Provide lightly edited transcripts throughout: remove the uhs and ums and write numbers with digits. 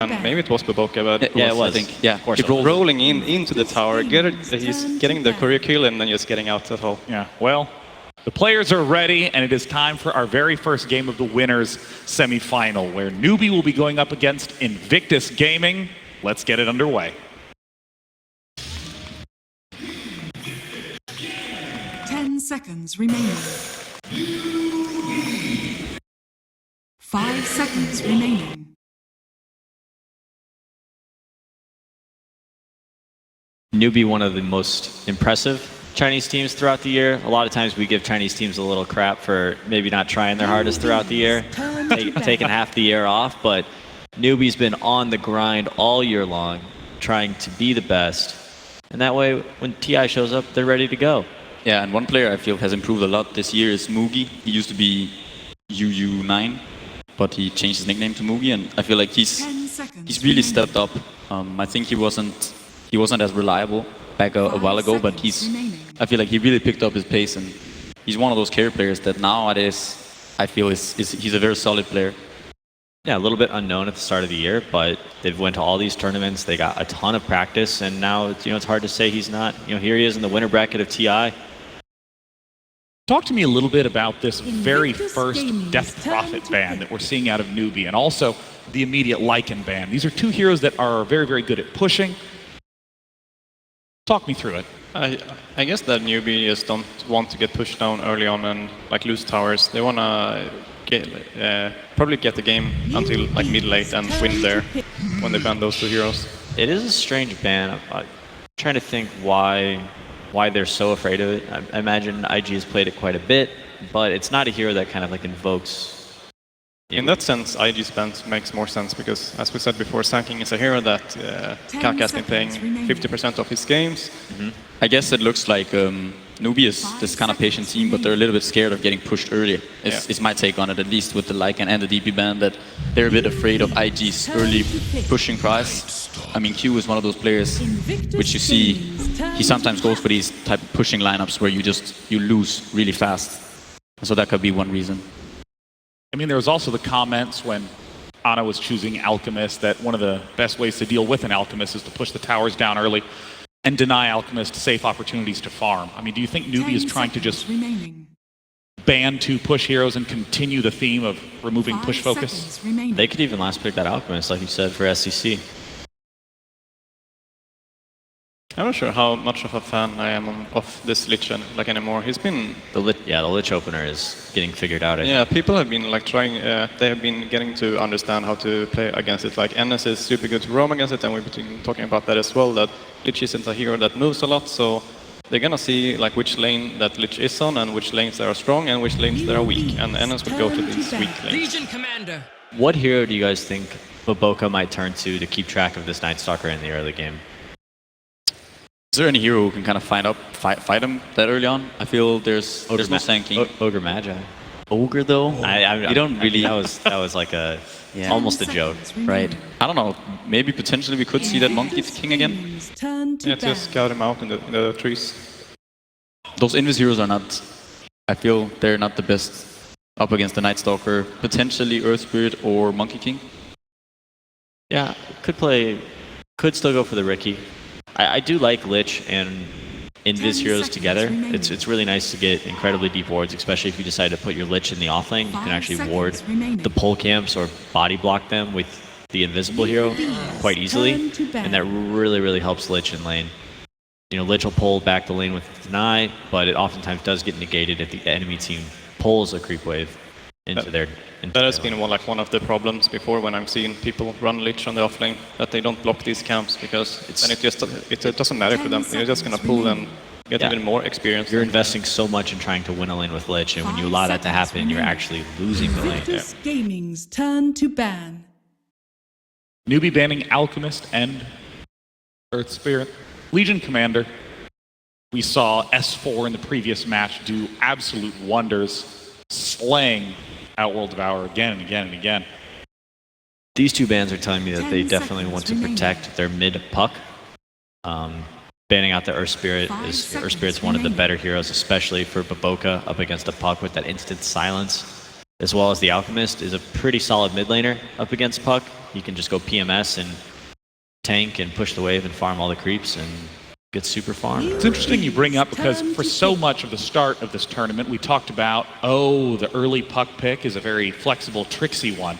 And maybe it was bo3, but yeah, it was. I think, yeah, of course. rolling into the tower, he's getting the courier kill and then just getting out at all. Yeah, well, the players are ready, and it is time for our very first game of the winners semifinal, where Newbee will be going up against Invictus Gaming. Let's get it underway. 10 seconds remaining. 5 seconds remaining. Newbee, one of the most impressive Chinese teams throughout the year. A lot of times we give Chinese teams a little crap for maybe not trying their hardest throughout the year, taking half the year off, but Newbee's been on the grind all year long, trying to be the best. And that way, when TI shows up, they're ready to go. Yeah, and one player I feel has improved a lot this year is Moogie. He used to be UU9, but he changed his nickname to Moogie, and I feel like he's really stepped up. I think he wasn't as reliable back a while ago, but I feel like he really picked up his pace, and he's one of those carry players that nowadays I feel he's a very solid player. Yeah, a little bit unknown at the start of the year, but they've went to all these tournaments. They got a ton of practice, and now it's hard to say he's not. Here he is in the winner bracket of TI. Talk to me a little bit about this very first Death Prophet ban that we're seeing out of Newbee, and also the immediate Lycan ban. These are two heroes that are very, very good at pushing. Talk me through it. I guess that Newbee just don't want to get pushed down early on and lose towers. They want to probably get the game until mid-late and win there when they ban those two heroes. It is a strange ban. I'm trying to think why they're so afraid of it. I imagine IG has played it quite a bit, but it's not a hero that kind of invokes. In that sense, IG spend makes more sense because, as we said before, Sanking is a hero that Kaka has been playing 50% of his games. I guess it looks like Newbee is this kind of patient team, but they're a little bit scared of getting pushed early. It's my take on it, at least with the Lycan and the DP ban, that they're a bit afraid of IG's early pushing price. I mean, Q is one of those players which you see, he sometimes goes for these type of pushing lineups where you lose really fast. So that could be one reason. I mean, there was also the comments when Ana was choosing Alchemist that one of the best ways to deal with an Alchemist is to push the towers down early and deny Alchemist safe opportunities to farm. I mean, do you think Newbee is trying to just ban two push heroes and continue the theme of removing push focus? They could even last pick that Alchemist, like you said, for SCC. I'm not sure how much of a fan I am of this Lich anymore. He's been the Lich opener is getting figured out. Yeah, people have been trying. They have been getting to understand how to play against it. NS is super good to roam against it, and we've been talking about that as well. That Lich isn't a hero that moves a lot, so they're gonna see which lane that Lich is on, and which lanes that are strong, and which lanes that are weak. And NS will go to these weak lanes. Legion Commander. What hero do you guys think bo3 might turn to keep track of this Night Stalker in the early game? Is there any hero who can kind of fight him that early on? I feel there's no Sanking. Ogre Magi. Ogre though? You don't really. That was like a almost a joke, right? I don't know. Maybe potentially we could see that Monkey King again. Yeah, just scout him out in the trees. Those Invis heroes are not. I feel they're not the best up against the Night Stalker. Potentially Earth Spirit or Monkey King. Yeah, could still go for the Ricky. I do like Lich and Invis heroes together. It's really nice to get incredibly deep wards, especially if you decide to put your Lich in the offlane. You can actually ward the pole camps or body block them with the invisible hero quite easily, and that really, really helps Lich in lane. Lich will pull back the lane with deny, but it oftentimes does get negated if the enemy team pulls a creep wave into their. That has been one of the problems before when I'm seeing people run Lich on the offlane, that they don't block these camps because then it doesn't matter for them. You're just gonna pull and get even more experience. You're investing so much in trying to win a lane with Lich, and when you allow that to happen, you're actually losing the lane. Invictus Gaming's turn to ban. Newbee banning Alchemist and Earth Spirit. Legion Commander. We saw S4 in the previous match do absolute wonders, slaying Outworld Devour again and again and again. These two bans are telling me that they definitely want to protect their mid puck. Banning out the Earth Spirit Earth Spirit's one of the better heroes, especially for bo3 up against a puck with that instant silence, as well as the Alchemist is a pretty solid mid laner up against puck. he can just go PMS and tank and push the wave and farm all the creeps and get super farm. It's interesting you bring up because for so much of the start of this tournament, we talked about, oh, the early puck pick is a very flexible, tricksy one.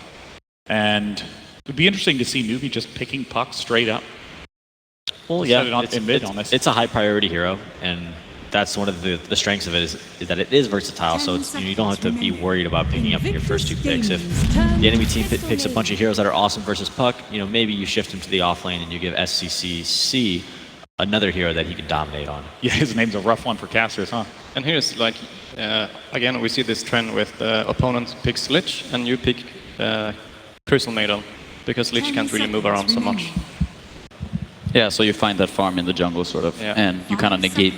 And it would be interesting to see Newbee just picking pucks straight up. Well, yeah, it's a high priority hero, and that's one of the strengths of it is that it is versatile, so it's, you don't have to be worried about picking up your first 2 picks. If the enemy team picks a bunch of heroes that are awesome versus puck, maybe you shift him to the off lane and you give SCCC another hero that he can dominate on. Yeah, his name's a rough one for casters, huh? And here's like, again, we see this trend with the opponent picks Lich and you pick Crystal Maiden, because Lich can't really move around so much. Yeah, so you find that farm in the jungle, sort of, and you kind of negate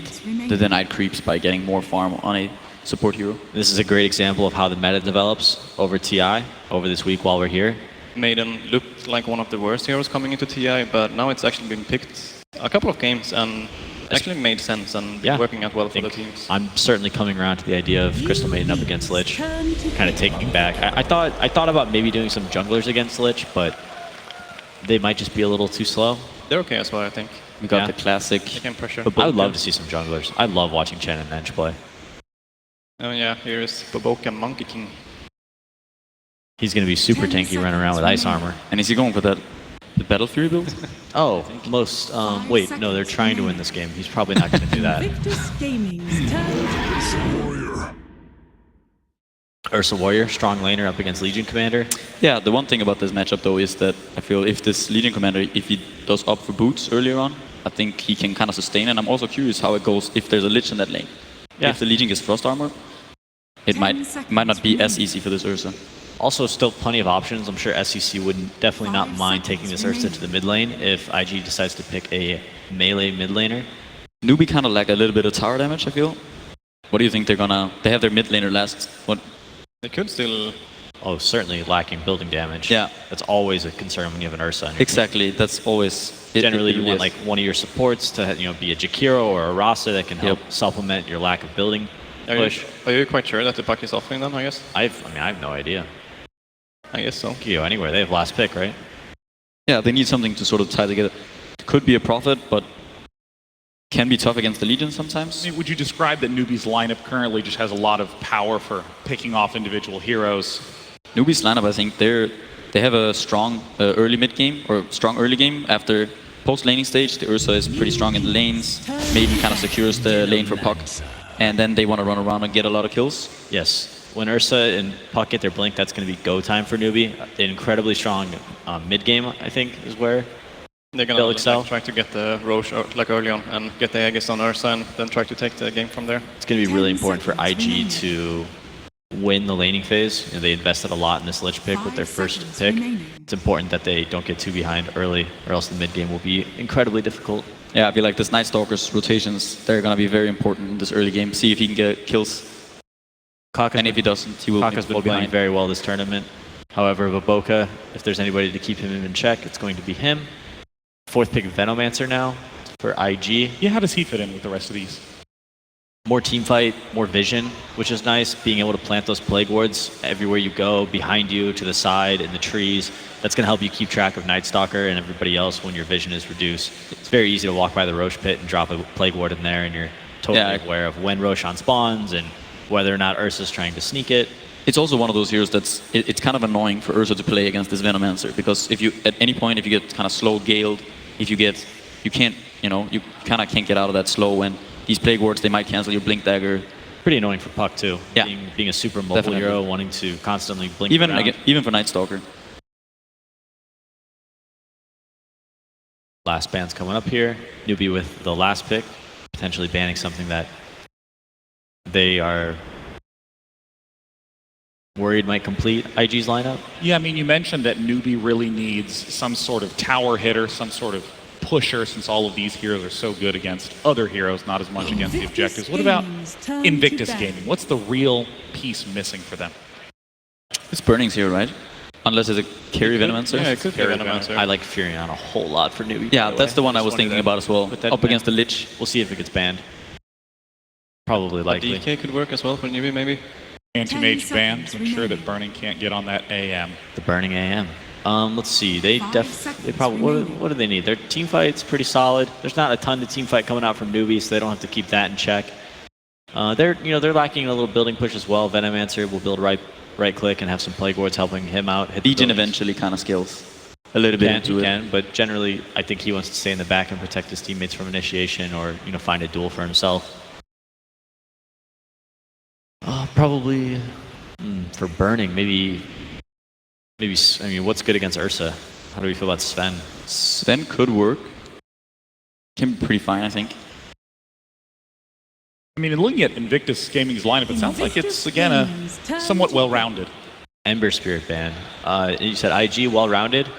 the denied creeps by getting more farm on a support hero. This is a great example of how the meta develops over TI, over this week while we're here. Maiden looked like one of the worst heroes coming into TI, but now it's actually been picked a couple of games and actually made sense and working out well for the teams. I'm certainly coming around to the idea of Crystal Maiden up against Lich, kind of taking me back. I thought about maybe doing some junglers against Lich, but they might just be a little too slow. They're okay as well, I think. We got the classic. They can pressure. I would love to see some junglers. I love watching Chen and Nench play. Oh yeah, here's bo3 Monkey King. He's going to be super tanky running around with ice armor. And is he going for the Battle Fury build? Oh, most. Wait, no, they're trying to win this game. He's probably not going to do that. Invictus Gaming's turn. Ursa Warrior, strong laner up against Legion Commander. Yeah, the one thing about this matchup though is that I feel if this Legion Commander, if he does opt for boots earlier on, I think he can kind of sustain, and I'm also curious how it goes if there's a Lich in that lane. Yeah. If the Legion gets Frost Armor, it might not be as easy for this Ursa. Also, still plenty of options. I'm sure SCC would definitely not mind taking this Ursa to the mid lane if IG decides to pick a melee mid laner. Newbee kind of lack a little bit of tower damage, I feel. What do you think they're gonna... They have their mid laner last... What? They could still... Oh, certainly lacking building damage. Yeah. That's always a concern when you have an Ursa on your Exactly, team. that's always... Generally, you want like one of your supports to be a Jakiro or a Rasa that can help supplement your lack of building push. Are you quite sure that the puck is offering them, I guess? I have no idea. I guess so. Can go anywhere. They have last pick, right? Yeah, they need something to sort of tie together. Could be a Prophet, but can be tough against the Legion sometimes. I mean, would you describe that Newbee's lineup currently just has a lot of power for picking off individual heroes? Newbee's lineup, I think they have a strong early mid game, or strong early game. After post laning stage, the Ursa is pretty strong in the lanes. Maiden kind of secures the lane for Puck, and then they want to run around and get a lot of kills. Yes. When Ursa and Puck get their blink, that's going to be go time for Newbee. The incredibly strong mid game, I think, is where they're going to try to get the Roche like early on and get the Aegis on Ursa and then try to take the game from there. It's going to be really important for IG to win the laning phase. They invested a lot in this Lich pick with their first pick. It's important that they don't get too behind early, or else the mid game will be incredibly difficult. Yeah, I feel like this Night Stalker's rotations, they're going to be very important in this early game. See if he can get kills. And if he doesn't, he will Kaka's been playing very well this tournament. However, bo3, if there's anybody to keep him in check, it's going to be him. 4th pick Venomancer now for IG. Yeah, how does he fit in with the rest of these? More team fight, more vision, which is nice. Being able to plant those plague wards everywhere you go, behind you, to the side, in the trees. That's going to help you keep track of Night Stalker and everybody else when your vision is reduced. It's very easy to walk by the Roche pit and drop a plague ward in there, and you're totally aware of when Roshan spawns and whether or not Ursa's trying to sneak it. It's also one of those heroes that's, it's kind of annoying for Ursa to play against this Venomancer, because if you, at any point, if you get kind of slow galed, if you get, you can't, you kind of can't get out of that slow when these plague wards, they might cancel your blink dagger. Pretty annoying for Puck too. Yeah. Being a super mobile hero, wanting to constantly blink around. Even for Night Stalker. Last ban's coming up here. Newbee with the last pick, potentially banning something that they are worried might complete IG's lineup. Yeah, I mean, you mentioned that Newbee really needs some sort of tower hitter, some sort of pusher, since all of these heroes are so good against other heroes, not as much against the objectives. What about Invictus Gaming? What's the real piece missing for them? It's Burning's here, right? Unless it's a carry Venomancer. Yeah, it could be Venomancer. I like Furion a whole lot for Newbee. Yeah, that's the one I was thinking about as well. Up against the Lich. We'll see if it gets banned. Probably likely. DK could work as well for Newbee, maybe. Anti-mage ban to ensure that Burning can't get on that AM. The Burning AM. Let's see. They probably what do they need? Their team fight's pretty solid. There's not a ton to team fight coming out from Newbee, so they don't have to keep that in check. They're lacking a little building push as well. Venomancer will build right click and have some plague wards helping him out. Legion eventually kind of scales a little bit into it. But generally, I think he wants to stay in the back and protect his teammates from initiation, or find a duel for himself. Probably for burning, maybe. I mean, what's good against Ursa? How do we feel about Sven? Sven could work. Can be pretty fine, I think. I mean, looking at Invictus Gaming's lineup, it sounds like it's, again, somewhat well-rounded. Ember Spirit ban. You said IG well-rounded.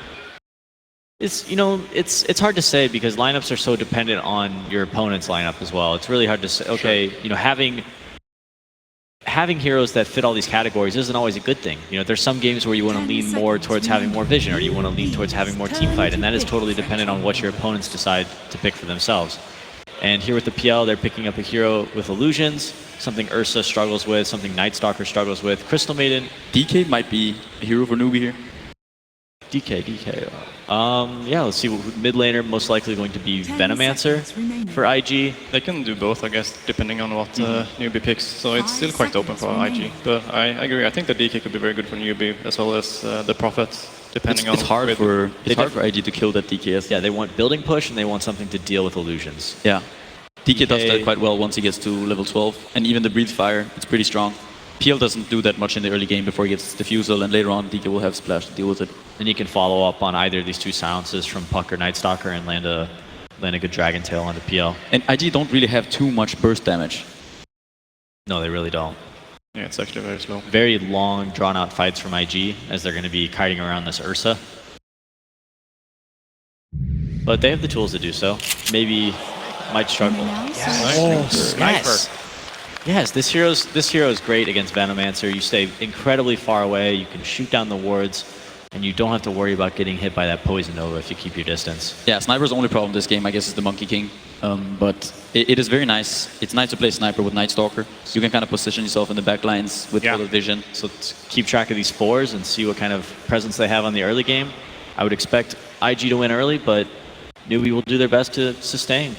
It's hard to say because lineups are so dependent on your opponent's lineup as well. It's really hard to say. Okay, sure. Having heroes that fit all these categories isn't always a good thing. There's some games where you want to lean more towards having more vision, or you want to lean towards having more team fight, and that is totally dependent on what your opponents decide to pick for themselves. And here with the PL, they're picking up a hero with illusions, something Ursa struggles with, something Night Stalker struggles with. Crystal Maiden. DK might be a hero for Newbee here. DK. Yeah, let's see. Mid laner, most likely going to be Venomancer for IG. They can do both, I guess, depending on what Newbee picks. So it's still quite open for IG. But I agree. I think the DK could be very good for Newbee, as well as the Prophet, depending on... It's hard for IG to kill that DK. Yeah, they want building push, and they want something to deal with illusions. Yeah. DK does that quite well once he gets to level 12. And even the Breathe Fire, it's pretty strong. PL doesn't do that much in the early game before he gets Diffusal, and later on DK will have Splash to deal with it. Then you can follow up on either of these two silences from Puck or Night Stalker and land a good Dragon Tail onto PL. And IG don't really have too much burst damage. No, they really don't. Yeah, it's actually very slow. Very long, drawn-out fights from IG, as they're going to be kiting around this Ursa. But they have the tools to do so. Maybe might struggle. Sniper. Yes, this hero is great against Venomancer. You stay incredibly far away, you can shoot down the wards, and you don't have to worry about getting hit by that Poison Nova if you keep your distance. Yeah, Sniper's only problem this game, I guess, is the Monkey King. But it is very nice. It's nice to play Sniper with Night Stalker. You can kind of position yourself in the back lines with full vision. So keep track of these fours and see what kind of presence they have on the early game. I would expect IG to win early, but Newbee will do their best to sustain.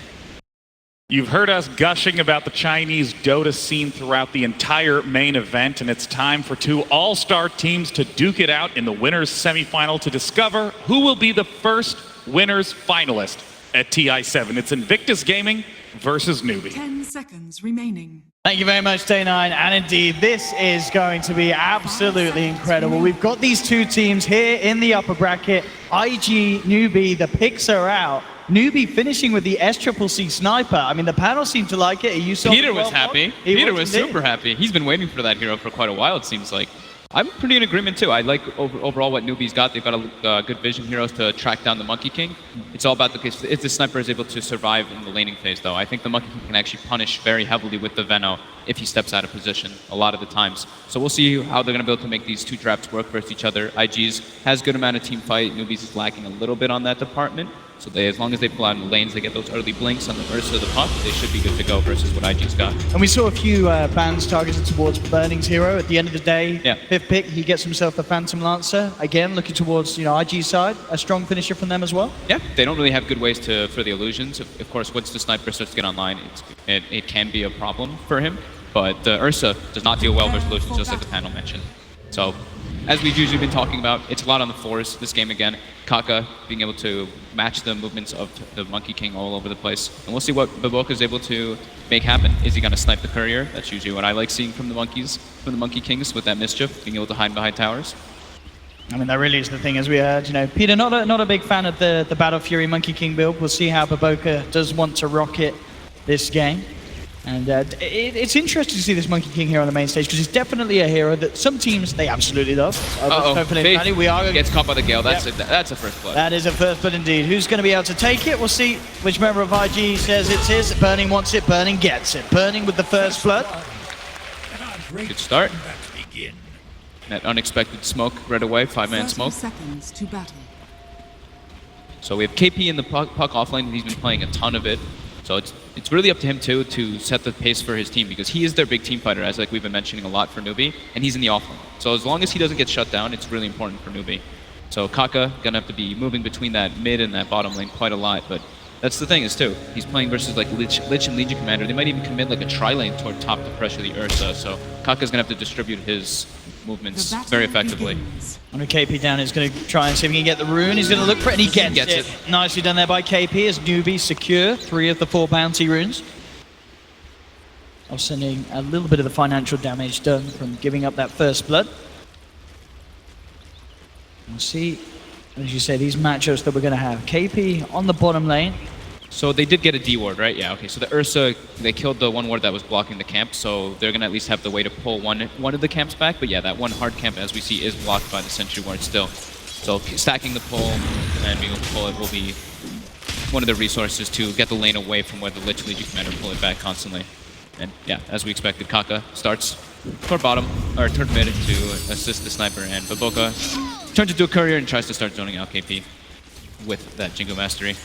You've heard us gushing about the Chinese Dota scene throughout the entire main event, and it's time for two all-star teams to duke it out in the winners semifinal to discover who will be the first winners finalist at TI7. It's Invictus Gaming versus Newbee. 10 seconds remaining. Thank you very much, Day9. And indeed, this is going to be absolutely incredible. We've got these two teams here in the upper bracket. IG, Newbee, the picks are out. Newbee finishing with the SCCC Sniper. I mean, the panel seemed to like it. Peter was happy. Peter was super happy. He's been waiting for that hero for quite a while, it seems like. I'm pretty in agreement too. I like overall what Newbee's got. They've got a good vision heroes to track down the Monkey King. It's all about the case. If the sniper is able to survive in the laning phase, though, I think the Monkey King can actually punish very heavily with the Veno if he steps out of position a lot of the times. So we'll see how they're going to be able to make these two traps work versus each other. IG's has good amount of team fight. Newbee's is lacking a little bit on that department. So as long as they pull out in the lanes, they get those early blinks on the Ursa, the Puck, they should be good to go versus what IG's got. And we saw a few bans targeted towards Burning's hero. At the end of the day, Yeah. fifth pick, he gets himself the Phantom Lancer. Again, looking towards IG's side. A strong finisher from them as well. Yeah, they don't really have good ways for the illusions. Of course, once the sniper starts to get online, it can be a problem for him. But Ursa does not deal well with illusions, just like the panel mentioned. So, as we've usually been talking about, it's a lot on the fours this game again. Kaka being able to match the movements of the Monkey King all over the place. And we'll see what bo3 is able to make happen. Is he going to snipe the courier? That's usually what I like seeing from the Monkey Kings with that mischief, being able to hide behind towers. I mean, that really is the thing, as we heard. Peter, not a big fan of the Battle Fury Monkey King build. We'll see how bo3 does want to rocket this game. And it's interesting to see this Monkey King here on the main stage, because he's definitely a hero that some teams, they absolutely love. Faith we are gets caught by the Gale. That's a first blood. That is a first blood indeed. Who's going to be able to take it? We'll see which member of IG says it's his. Burning wants it, Burning gets it. Burning with the first blood. Good start. That unexpected smoke right away, 5-man smoke. Seconds to battle. So we have KP in the puck offlane. He's been playing a ton of it. So it's really up to him too to set the pace for his team, because he is their big team fighter, as like we've been mentioning a lot for Newbee, and he's in the offlane. So as long as he doesn't get shut down, it's really important for Newbee So Kaka gonna have to be moving between that mid and that bottom lane quite a lot, but that's the thing is too, he's playing versus like Lich and Legion Commander. They might even commit like a tri-lane toward top to pressure the Ursa, so Kaka's gonna have to distribute his movements very effectively. On a KP down, he's going to try and see if he can get the rune. He's going to look for it, and he gets it. Nicely done there by KP as Newbee secure 3 of the 4 bounty runes. Sending a little bit of the financial damage done from giving up that first blood. We'll see, as you say, these matchups that we're going to have. KP on the bottom lane. So they did get a D ward, right? Yeah, okay. So the Ursa, they killed the one ward that was blocking the camp, so they're going to at least have the way to pull one of the camps back. But yeah, that one hard camp, as we see, is blocked by the sentry ward still. So stacking the pull and being able to pull it will be one of the resources to get the lane away from where the Lich Legion Commander pull it back constantly. And yeah, as we expected, Kaka starts toward bottom, or toward mid to assist the sniper, and bo3 turns into a courier and tries to start zoning out KP with that Jingo Mastery.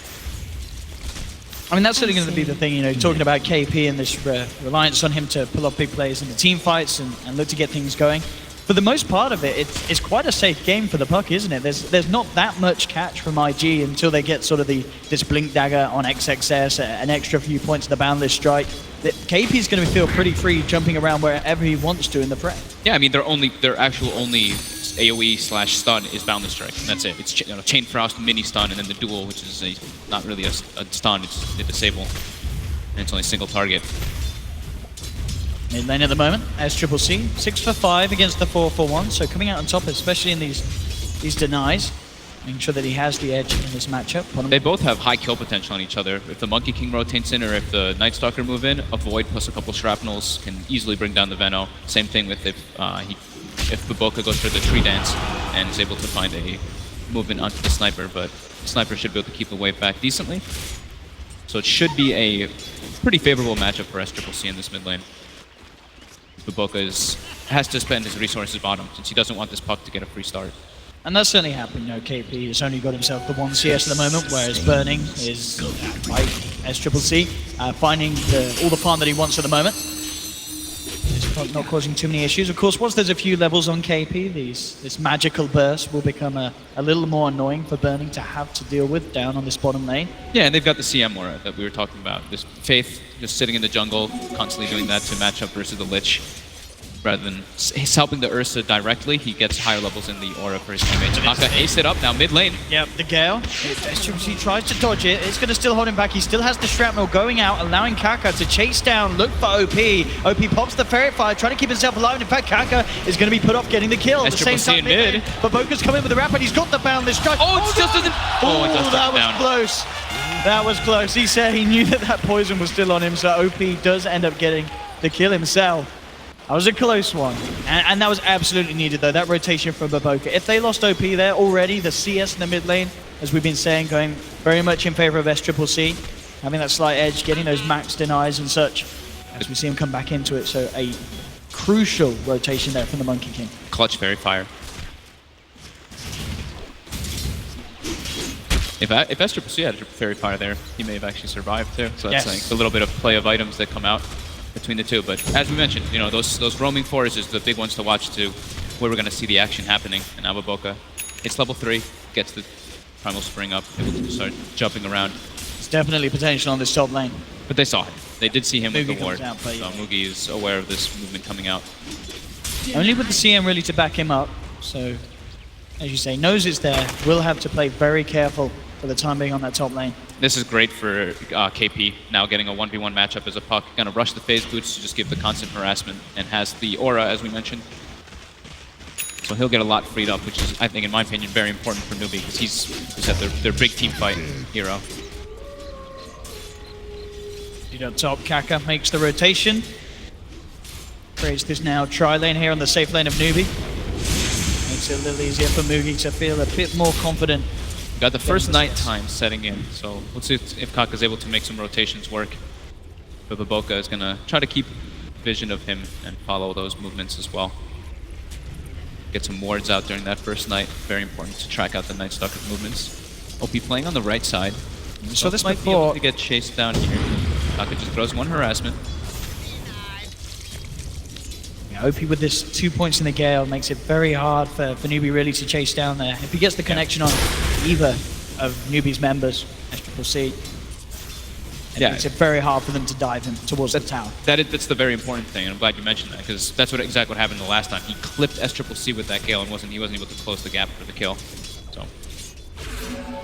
I mean, that's certainly going to be the thing, you know, talking about KP and this reliance on him to pull off big plays in the team fights and look to get things going. For the most part of it, it's quite a safe game for the puck, isn't it? There's not that much catch from IG until they get sort of this Blink Dagger on XXS, an extra few points of the Boundless Strike. KP's going to feel pretty free jumping around wherever he wants to in the fray. Yeah, I mean, their actual only AoE/stun is Boundless Strike, and that's it. It's Chain Frost, mini stun, and then the duel, which is not really a stun, it's a disable, and it's only a single target. Mid lane at the moment, SCCC, 6 for 5 against the 4 for 1, so coming out on top, especially in these denies, making sure that he has the edge in this matchup. They both have high kill potential on each other. If the Monkey King rotates in or if the Night Stalker move in, a Void plus a couple Shrapnels can easily bring down the Veno. Same thing with if bo3 goes for the Tree Dance and is able to find a movement onto the Sniper, but the Sniper should be able to keep the wave back decently. So it should be a pretty favorable matchup for SCCC in this mid lane. bo3 has to spend his resources bottom since he doesn't want this puck to get a free start. And that's certainly happened. You know, KP has only got himself the 1 CS at the moment, whereas Burning is like SCCC, finding all the farm that he wants at the moment. It's not causing too many issues. Of course, once there's a few levels on KP, this magical burst will become a little more annoying for Burning to have to deal with down on this bottom lane. Yeah, and they've got the CM aura that we were talking about. This Faith just sitting in the jungle, constantly doing that to match up versus the Lich. Rather than he's helping the Ursa directly, he gets higher levels in the aura for his teammates. Kaka aced it up now mid lane. Yep, the Gale. He tries to dodge it. It's going to still hold him back. He still has the Shrapnel going out, allowing Kaka to chase down, look for OP. OP pops the Ferret Fire, trying to keep himself alive. In fact, Kaka is going to be put off getting the kill. At the same time, mid. But bo3's coming with the Rapid. He's got the Boundless Strike. Oh, it just doesn't. Oh, it does that was down. Close. That was close. He said he knew that poison was still on him, so OP does end up getting the kill himself. That was a close one, and that was absolutely needed though, that rotation from bo3. If they lost OP there already, the CS in the mid lane, as we've been saying, going very much in favor of SCCC, having that slight edge, getting those max denies and such, as we see him come back into it, so a crucial rotation there from the Monkey King. Clutch Fairy Fire. If SCCC had a Fairy Fire there, he may have actually survived too, so that's like a little bit of play of items that come out between the two. But as we mentioned, you know, those roaming fours is the big ones to watch to where we're going to see the action happening. And now bo3 hits level 3, gets the Primal Spring up, able to start jumping around. There's definitely potential on this top lane. But they saw him. They did see him with the ward. Out, so Mugi is aware of this movement coming out. Only with the CM really to back him up. So, as you say, knows it's there. Will have to play very careful for the time being on that top lane. This is great for KP, now getting a 1v1 matchup as a puck. Gonna rush the phase boots to just give the constant harassment, and has the aura, as we mentioned. So he'll get a lot freed up, which is, I think, in my opinion, very important for Newbee, because he's at their big team fight hero. Up top, Kaka makes the rotation. Creates this now tri-lane here on the safe lane of Newbee. Makes it a little easier for Mugi to feel a bit more confident. Got the first night time setting in, so let's see if Kaka's able to make some rotations work. But bo3 is going to try to keep vision of him and follow those movements as well. Get some wards out during that first night. Very important to track out the Night Stalker's movements. OP playing on the right side. So this might be able to get chased down here. Kaka just throws one harassment. OP with this 2 points in the Gale makes it very hard for NewBee really to chase down there. If he gets the connection on either of NewBee's members, SCCC, it makes it very hard for them to dive him towards the tower. That's the very important thing, and I'm glad you mentioned that, because that's exactly what happened the last time. He clipped SCCC with that Gale and he wasn't able to close the gap for the kill. So.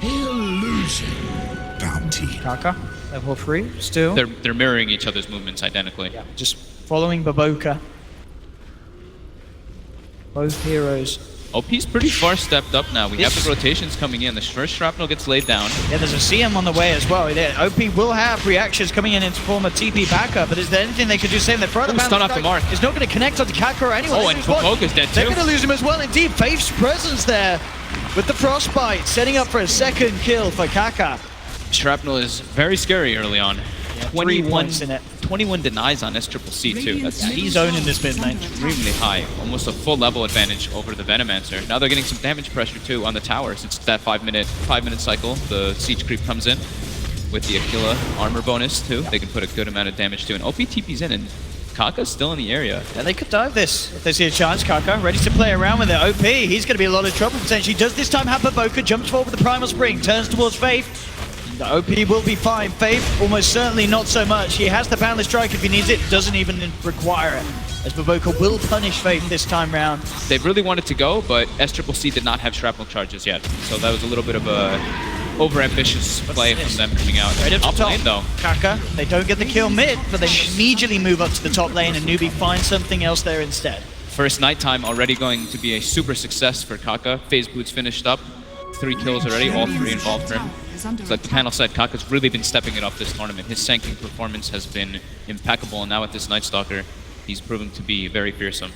Illusion. Bounty. Kaka, level 3, still. They're mirroring each other's movements identically. Yeah, just following bo3. Both heroes. OP's pretty far stepped up now. We have the rotations coming in. The first shrapnel gets laid down. Yeah, there's a CM on the way as well. OP will have reactions coming in form of TP backup, but is there anything they could do? Same, they throw the stun off the mark. It's not going to connect onto Kaka or anyone. Oh, and bo3's dead too. They're going to lose him as well. Indeed, Faith's presence there with the frostbite, setting up for a second kill for Kaka. Shrapnel is very scary early on. Yeah, 3 points in it. 21 denies on SCCC too. He's owning this mid lane. Extremely high, almost a full level advantage over the Venomancer. Now they're getting some damage pressure too on the tower since that 5 minute cycle. The siege creep comes in with the Aquila armor bonus too. They can put a good amount of damage too. And OP TP's in, and Kaka's still in the area. Yeah, they could dive this if they see a chance. Kaka ready to play around with it. OP, he's going to be a lot of trouble potentially. Does this time have bo3, jumps forward with the Primal Spring, turns towards Faith. The OP will be fine. Faith, almost certainly not so much. He has the Boundless Strike if he needs it, doesn't even require it. As bo3 will punish Faith this time round. They really wanted to go, but SCCC did not have shrapnel charges yet. So that was a little bit of a over-ambitious play from them coming out. Right up to top top. lane though. Kaka, they don't get the kill mid, but they immediately move up to the top lane and NewBee finds something else there instead. First nighttime already going to be a super success for Kaka. Phase Boots finished up. 3 kills already, all 3 involved for him. So like the panel said, Kaka's really been stepping it up this tournament. His Sanking performance has been impeccable, and now with this Night Stalker, he's proven to be very fearsome.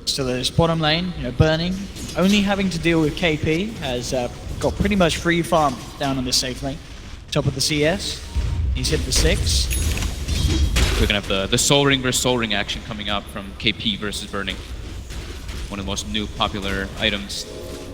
Still at this bottom lane, burning, only having to deal with KP, has got pretty much free farm down on this safe lane. Top of the CS, he's hit the 6. We're gonna have the Soul Ring versus Soul Ring action coming up from KP versus Burning. One of the most new popular items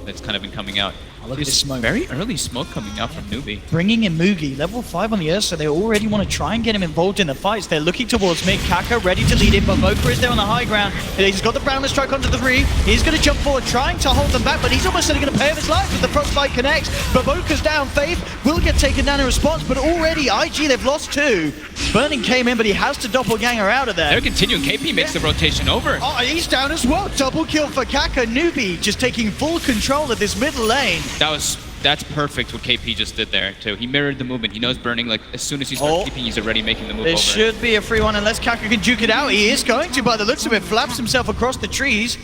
that's kind of been coming out. Look at this smoke. Very early smoke coming out from Newbee. Bringing in Mugi, level 5 on the earth, so they already want to try and get him involved in the fights. They're looking towards mid. Kaka ready to lead it, but bo3 is there on the high ground. He's got the Boundless Strike onto the 3. He's going to jump forward, trying to hold them back, but he's almost certainly going to pay with his life as the frostbite connects. But bo3's down. Faith will get taken down in response, but already IG, they've lost 2. Burning came in, but he has to doppelganger out of there. They're continuing. KP makes the rotation over. Oh, he's down as well. Double kill for Kaka. Newbee just taking full control of this middle lane. That's perfect what KP just did there too. He mirrored the movement. He knows Burning, like as soon as he starts keeping, he's already making the move over. This should be a free one unless Kaka can juke it out. He is going to by the looks of it. Flaps himself across the trees.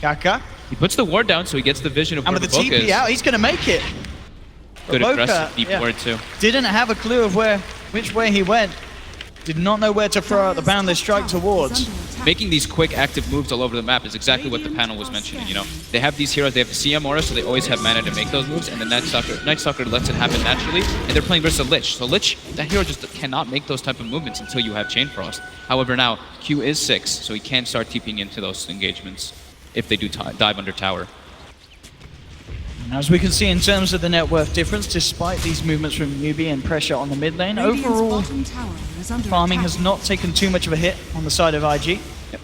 Kaka. He puts the ward down so he gets the vision of where and with the TP is. out, he's going to make it. Good bo3, aggressive deep ward too. Didn't have a clue of which way he went. Did not know where to throw out the Boundless Strike towards. Making these quick active moves all over the map is exactly what the panel was mentioning, They have these heroes, they have the CM aura, so they always have mana to make those moves, and the Night Stalker lets it happen naturally, and they're playing versus a Lich. So Lich, that hero just cannot make those type of movements until you have Chain Frost. However, now, Q is 6, so he can start TPing into those engagements if they do dive under tower. As we can see in terms of the net worth difference, despite these movements from Newbee and pressure on the mid lane, overall farming has not taken too much of a hit on the side of IG. Yep.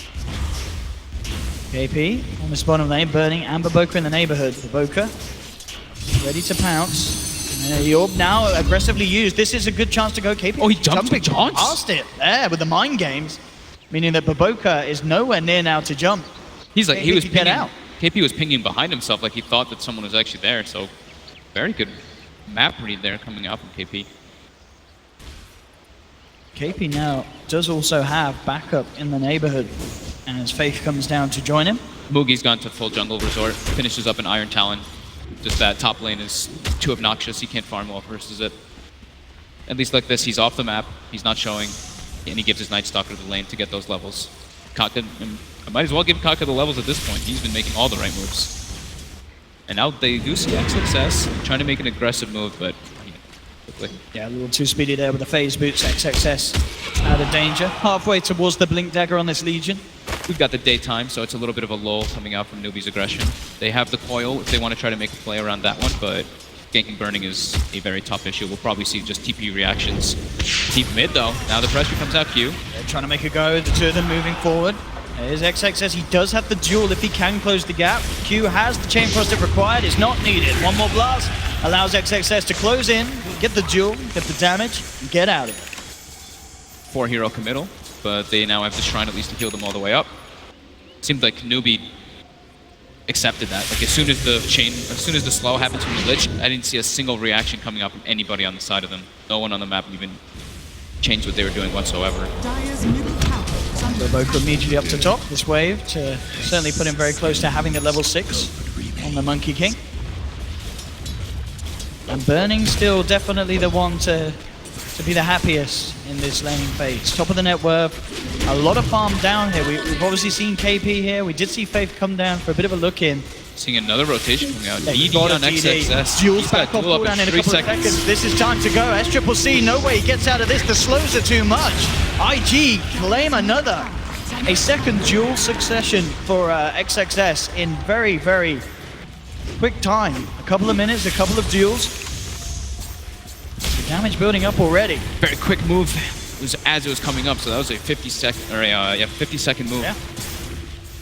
KP on this bottom lane, Burning and bo3 in the neighborhood. bo3 ready to pounce. And the orb now aggressively used. This is a good chance to go. KP he jumping past it there with the mind games, meaning that bo3 is nowhere near now to jump. He was pinging out. KP was pinging behind himself like he thought that someone was actually there, so very good map read there coming out from KP. KP now does also have backup in the neighborhood, and as Faith comes down to join him. Mugi's gone to full jungle resort, finishes up an Iron Talon. Just that top lane is too obnoxious, he can't farm well versus it. At least like this, he's off the map, he's not showing, and he gives his Night Stalker the lane to get those levels. Kaka, I might as well give Kaka the levels at this point. He's been making all the right moves. And now they do see XXS, trying to make an aggressive move, but quickly. Yeah, a little too speedy there with the phase boots. XXS out of danger. Halfway towards the Blink Dagger on this Legion. We've got the daytime, so it's a little bit of a lull coming out from Newbee's aggression. They have the coil if they want to try to make a play around that one, but ganking Burning is a very tough issue. We'll probably see just TP reactions. Deep mid though. Now the pressure comes out Q. They're trying to make a go, the two of them moving forward. There's XXS, he does have the duel if he can close the gap. Q has the chain frost if required, it's not needed. One more blast allows XXS to close in, get the duel, get the damage, and get out of it. 4-hero committal, but they now have the Shrine at least to heal them all the way up. Seemed like Newbee accepted that. Like as soon as the slow happened from the Lich, I didn't see a single reaction coming up from anybody on the side of them. No one on the map even changed what they were doing whatsoever. Dire's middle tower is under So Boca immediately up to top, this wave to certainly put him very close to having the level 6 on the Monkey King. And Burning still definitely the one to be the happiest in this laning phase. Top of the net worth, a lot of farm down here. We've obviously seen KP here. We did see Faith come down for a bit of a look in. Seeing another rotation coming out. They've DD got a on DD. XXS. Duels He's got back a off duel up cooldown in in a 3 couple of seconds. seconds. This is time to go. SCCC, no way he gets out of this. The slows are too much. IG claim another. A second duel succession for XXS in very, very quick time. A couple of minutes, a couple of duels. The damage building up already. Very quick move. It was as it was coming up, so that was a 50-second move. Yeah.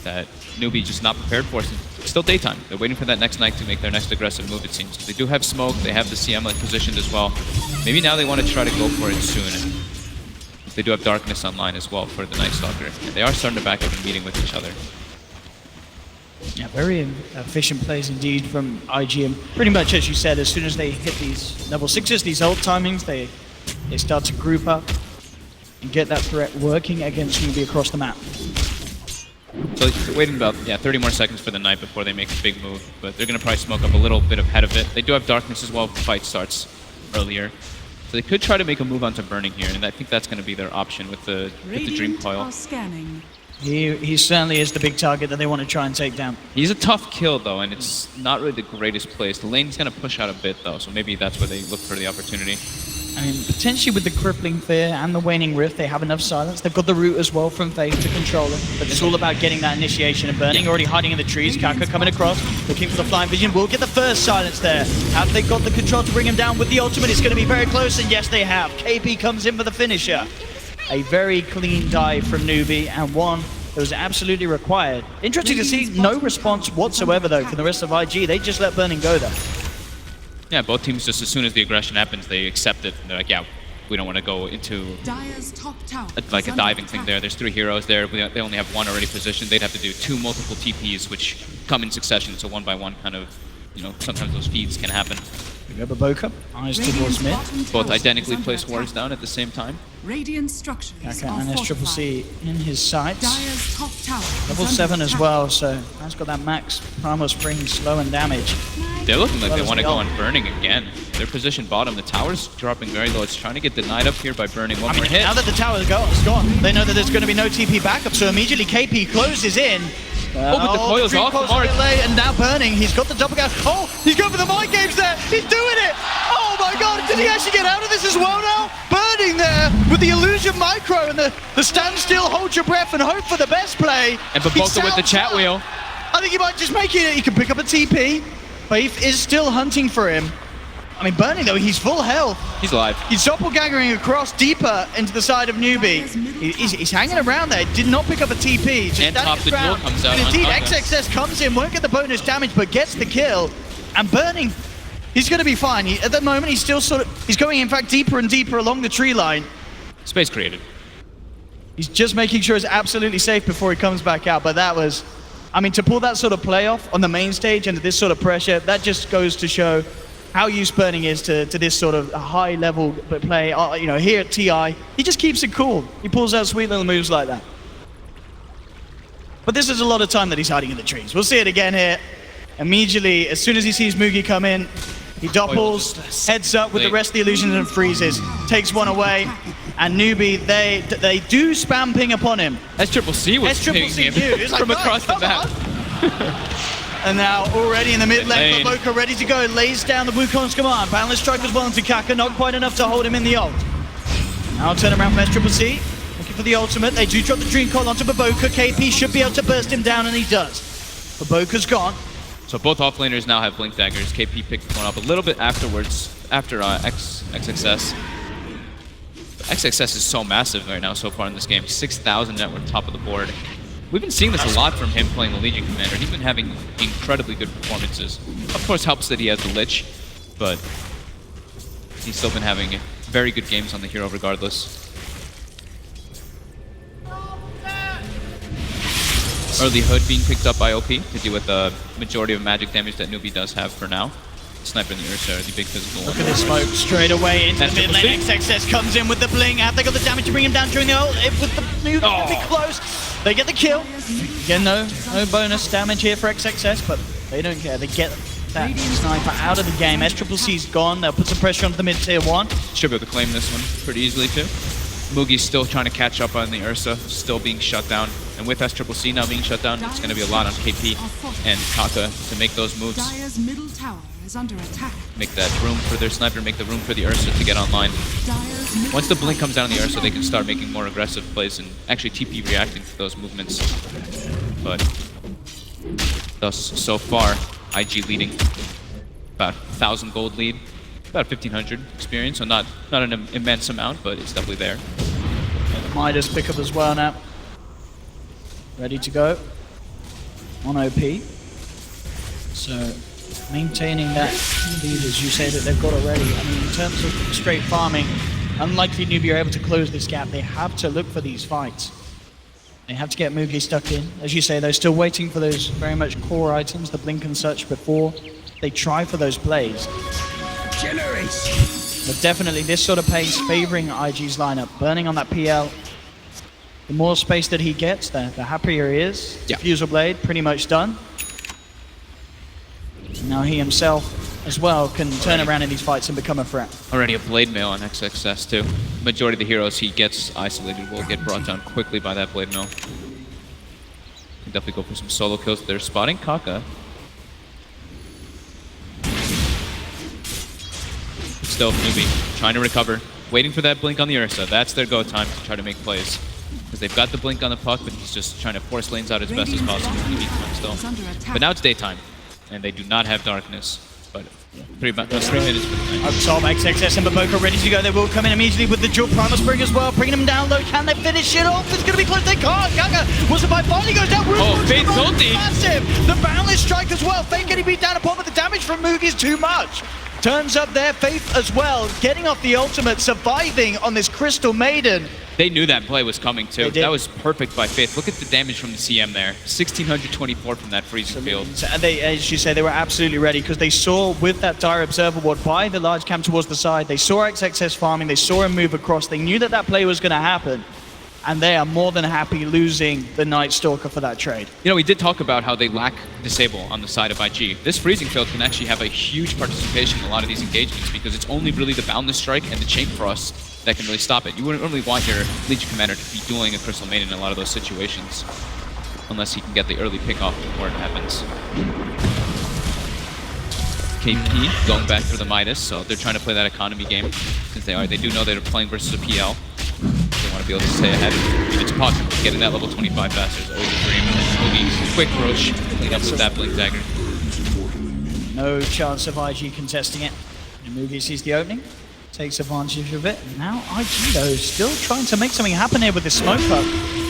That Newbee just not prepared for. It's still daytime. They're waiting for that next night to make their next aggressive move, it seems. They do have smoke, they have the CM positioned as well. Maybe now they want to try to go for it soon. They do have darkness online as well for the Night Stalker. And they are starting to back up and meeting with each other. Yeah, very efficient plays indeed from IG. And pretty much as you said, as soon as they hit these level 6s, these ult timings, they start to group up and get that threat working against Newbee across the map. So they're waiting about 30 more seconds for the night before they make a big move, but they're going to probably smoke up a little bit ahead of it. They do have darkness as well if the fight starts earlier. So they could try to make a move onto Burning here, and I think that's going to be their option with the Dream Radiant Coil. are scanning. He certainly is the big target that they want to try and take down. He's a tough kill though, and it's not really the greatest place. The lane's going to push out a bit though, so maybe that's where they look for the opportunity. I mean, potentially with the Crippling Fear and the Waning Rift, they have enough silence. They've got the root as well from Faith to control him. But it's all about getting that initiation and Burning, already hiding in the trees. Kaka coming across, looking for the flying vision. Will get the first silence there. Have they got the control to bring him down with the ultimate? It's going to be very close, and yes, they have. KP comes in for the finisher. A very clean dive from Newbee, and one that was absolutely required. Interesting to see no response whatsoever, though, from the rest of IG. They just let Burning go there. Yeah, both teams just as soon as the aggression happens, they accept it. And they're like, yeah, we don't want to go into Dire's top tower like is a diving under thing attack. there. There's 3 heroes there. They only have 1 already positioned. They'd have to do 2 multiple TPs, which come in succession. So 1 by 1 kind of, sometimes those feeds can happen. We go Baboka, eyes towards mid. Both identically place wards down at the same time. Radiant structures Kaka are and SCCC in his sights. Dire's top tower is Level under 7 as attack. well, so that's got that max Primal Spring slow and damage. They're looking like Well, they as want to well. go on Burning again. They're positioned bottom. The tower's dropping very low. It's trying to get denied up here by Burning. One I more mean, hit. now that the tower is gone, they know that there's going to be no TP backup, so immediately KP closes in. but the coil's Dream off, Coil's Mark. a bit late, and now Burning, he's got the double gas. Oh, he's going for the mind games there. He's doing it. Oh my god, did he actually get out of this as well now? Burning there with the illusion micro and the standstill, hold your breath and hope for the best play. And He Baboka with the sounds chat up. wheel. I think he might just make it. He can pick up a TP. Faith is still hunting for him. I mean, Burning though, he's full health. He's alive. He's doppelgangering across deeper into the side of Newbee. He's hanging around there. Did not pick up a TP. Just And standing top his the duel ground. comes out And indeed, on Kaka. XXS comes in, won't get the bonus damage, but gets the kill. And Burning, he's going to be fine. At the moment, he's still he's going, in fact, deeper and deeper along the tree line. Space created. He's just making sure it's absolutely safe before he comes back out. But that was, I mean, to pull that sort of play off on the main stage under this sort of pressure, that just goes to show how used Burning is to this sort of high level play. Here at TI, he just keeps it cool. He pulls out sweet little moves like that. But this is a lot of time that he's hiding in the trees. We'll see it again here. Immediately, as soon as he sees Mugi come in, he doppels, heads up with the rest of the illusions and freezes, takes one away, and Newbee, they do spam ping upon him. SCCC was SCCC pinging him it's like, from "Guys, across the come map. on." And now already in the mid lane, Lane. Baboka ready to go, lays down the Wukong's command. Boundless strike as well into Kaka, not quite enough to hold him in the ult. Now turn around from SCCC, looking for the ultimate. They do drop the Dream Coil onto Baboka. KP should be able to burst him down, and he does. Baboka's gone. So both offlaners now have Blink Daggers. KP picked one up a little bit afterwards, after XXS. XXS is so massive right now so far in this game. 6,000 net worth top of the board. We've been seeing this a lot from him playing the Legion Commander. He's been having incredibly good performances. Of course, helps that he has the Lich, but he's still been having very good games on the hero regardless. Early Hood being picked up by OP to deal with the majority of magic damage that Newbee does have for now. Sniper and the Ursa are the big physical Look at this smoke straight away into the mid lane. XXS comes in with the bling. Have they got the damage to bring him down during the ult? With the nuke, be close. They get the kill. Again, no bonus damage here for XXS, but they don't care. They get that sniper out of the game. SCC's gone. They'll put some pressure onto the mid tier 1. Should be able to claim this one pretty easily too. Mugi's still trying to catch up on the Ursa, still being shut down. And with SCCC now being shut down, it's going to be a lot on KP and Kaka to make those moves. Dire's middle tower is under attack. Make that room for their sniper, make the room for the Ursa to get online. Once the blink comes down on the Ursa, they can start making more aggressive plays and actually TP reacting to those movements. But thus, so far, IG leading about 1,000 gold lead, about 1,500 experience, so not an immense amount, but it's definitely there. Midas pick up as well now. Ready to go on OP. So maintaining that lead, as you say, that they've got already. I mean, in terms of straight farming, unlikely Newbee are able to close this gap. They have to look for these fights. They have to get Mugi stuck in. As you say, they're still waiting for those very much core items, the blink and such, before they try for those plays. But definitely this sort of pace favoring IG's lineup, burning on that PL. The more space that he gets, the happier he is. Yeah. Diffusal Blade, pretty much done. Now he himself, as well, can turn around in these fights and become a threat. Already a Blade Mail on XXS too. Majority of the heroes he gets isolated will get brought down quickly by that Blade Mail. Can definitely go for some solo kills. They're spotting Kaka. Still, Newbee trying to recover, waiting for that blink on the Ursa. That's their go time to try to make plays. Because they've got the blink on the puck, but he's just trying to force lanes out as best as possible. He beats them still. But now it's daytime, and they do not have darkness. But 3 minutes for the night. Up top, XXS and bo3 ready to go. They will come in immediately with the dual Primal Spring as well, bringing them down low. Can they finish it off? It's going to be close. They can't. Gaga was about finally goes down. Faith guilty. Massive. The Boundless Strike as well. Faith getting beat down upon, but the damage from Mugi is too much. Turns up their Faith as well, getting off the ultimate, surviving on this Crystal Maiden. They knew that play was coming too. That was perfect by Faith. Look at the damage from the CM there. 1,624 from that freezing field. And they, as you say, they were absolutely ready because they saw with that dire observer ward by the large camp towards the side, they saw XXS farming, they saw him move across, they knew that that play was going to happen. And they are more than happy losing the Night Stalker for that trade. You know, we did talk about how they lack Disable on the side of IG. This freezing field can actually have a huge participation in a lot of these engagements because it's only really the Boundless Strike and the Chain Frost that can really stop it. You wouldn't really want your Legion Commander to be dueling a Crystal Maiden in a lot of those situations. Unless he can get the early pick-off before it happens. KP going back for the Midas, so they're trying to play that economy game. Since they do know they're playing versus a PL. They want to be able to stay ahead. If it's possible, getting that level 25 faster is always a dream. Movie, quick Roche, clean up with that Blink Dagger. No chance of IG contesting it. And Mugi sees the opening, takes advantage of it. Now IG, though, still trying to make something happen here with this smoke up.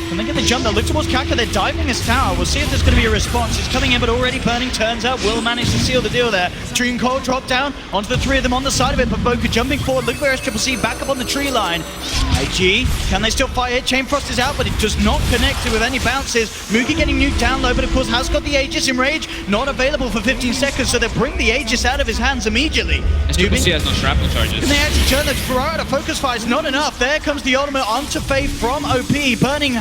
Can they get the jump? They'll look towards Kaka, they're diving his tower. We'll see if there's going to be a response. It's coming in, but already burning. Turns out will manage to seal the deal there. Dream Cold drop down onto the 3 of them on the side of it, but bo3 jumping forward. Look where SCCC back up on the tree line. IG, can they still fight it? Chain Frost is out, but it does not connect with any bounces. Mugi getting nuked down low, but of course has got the Aegis. Enrage, not available for 15 seconds, so they bring the Aegis out of his hands immediately. SCCC has no shrapnel charges. Can they actually turn the throw out of focus fire? It's not enough. There comes the ultimate onto Faith from OP, burning,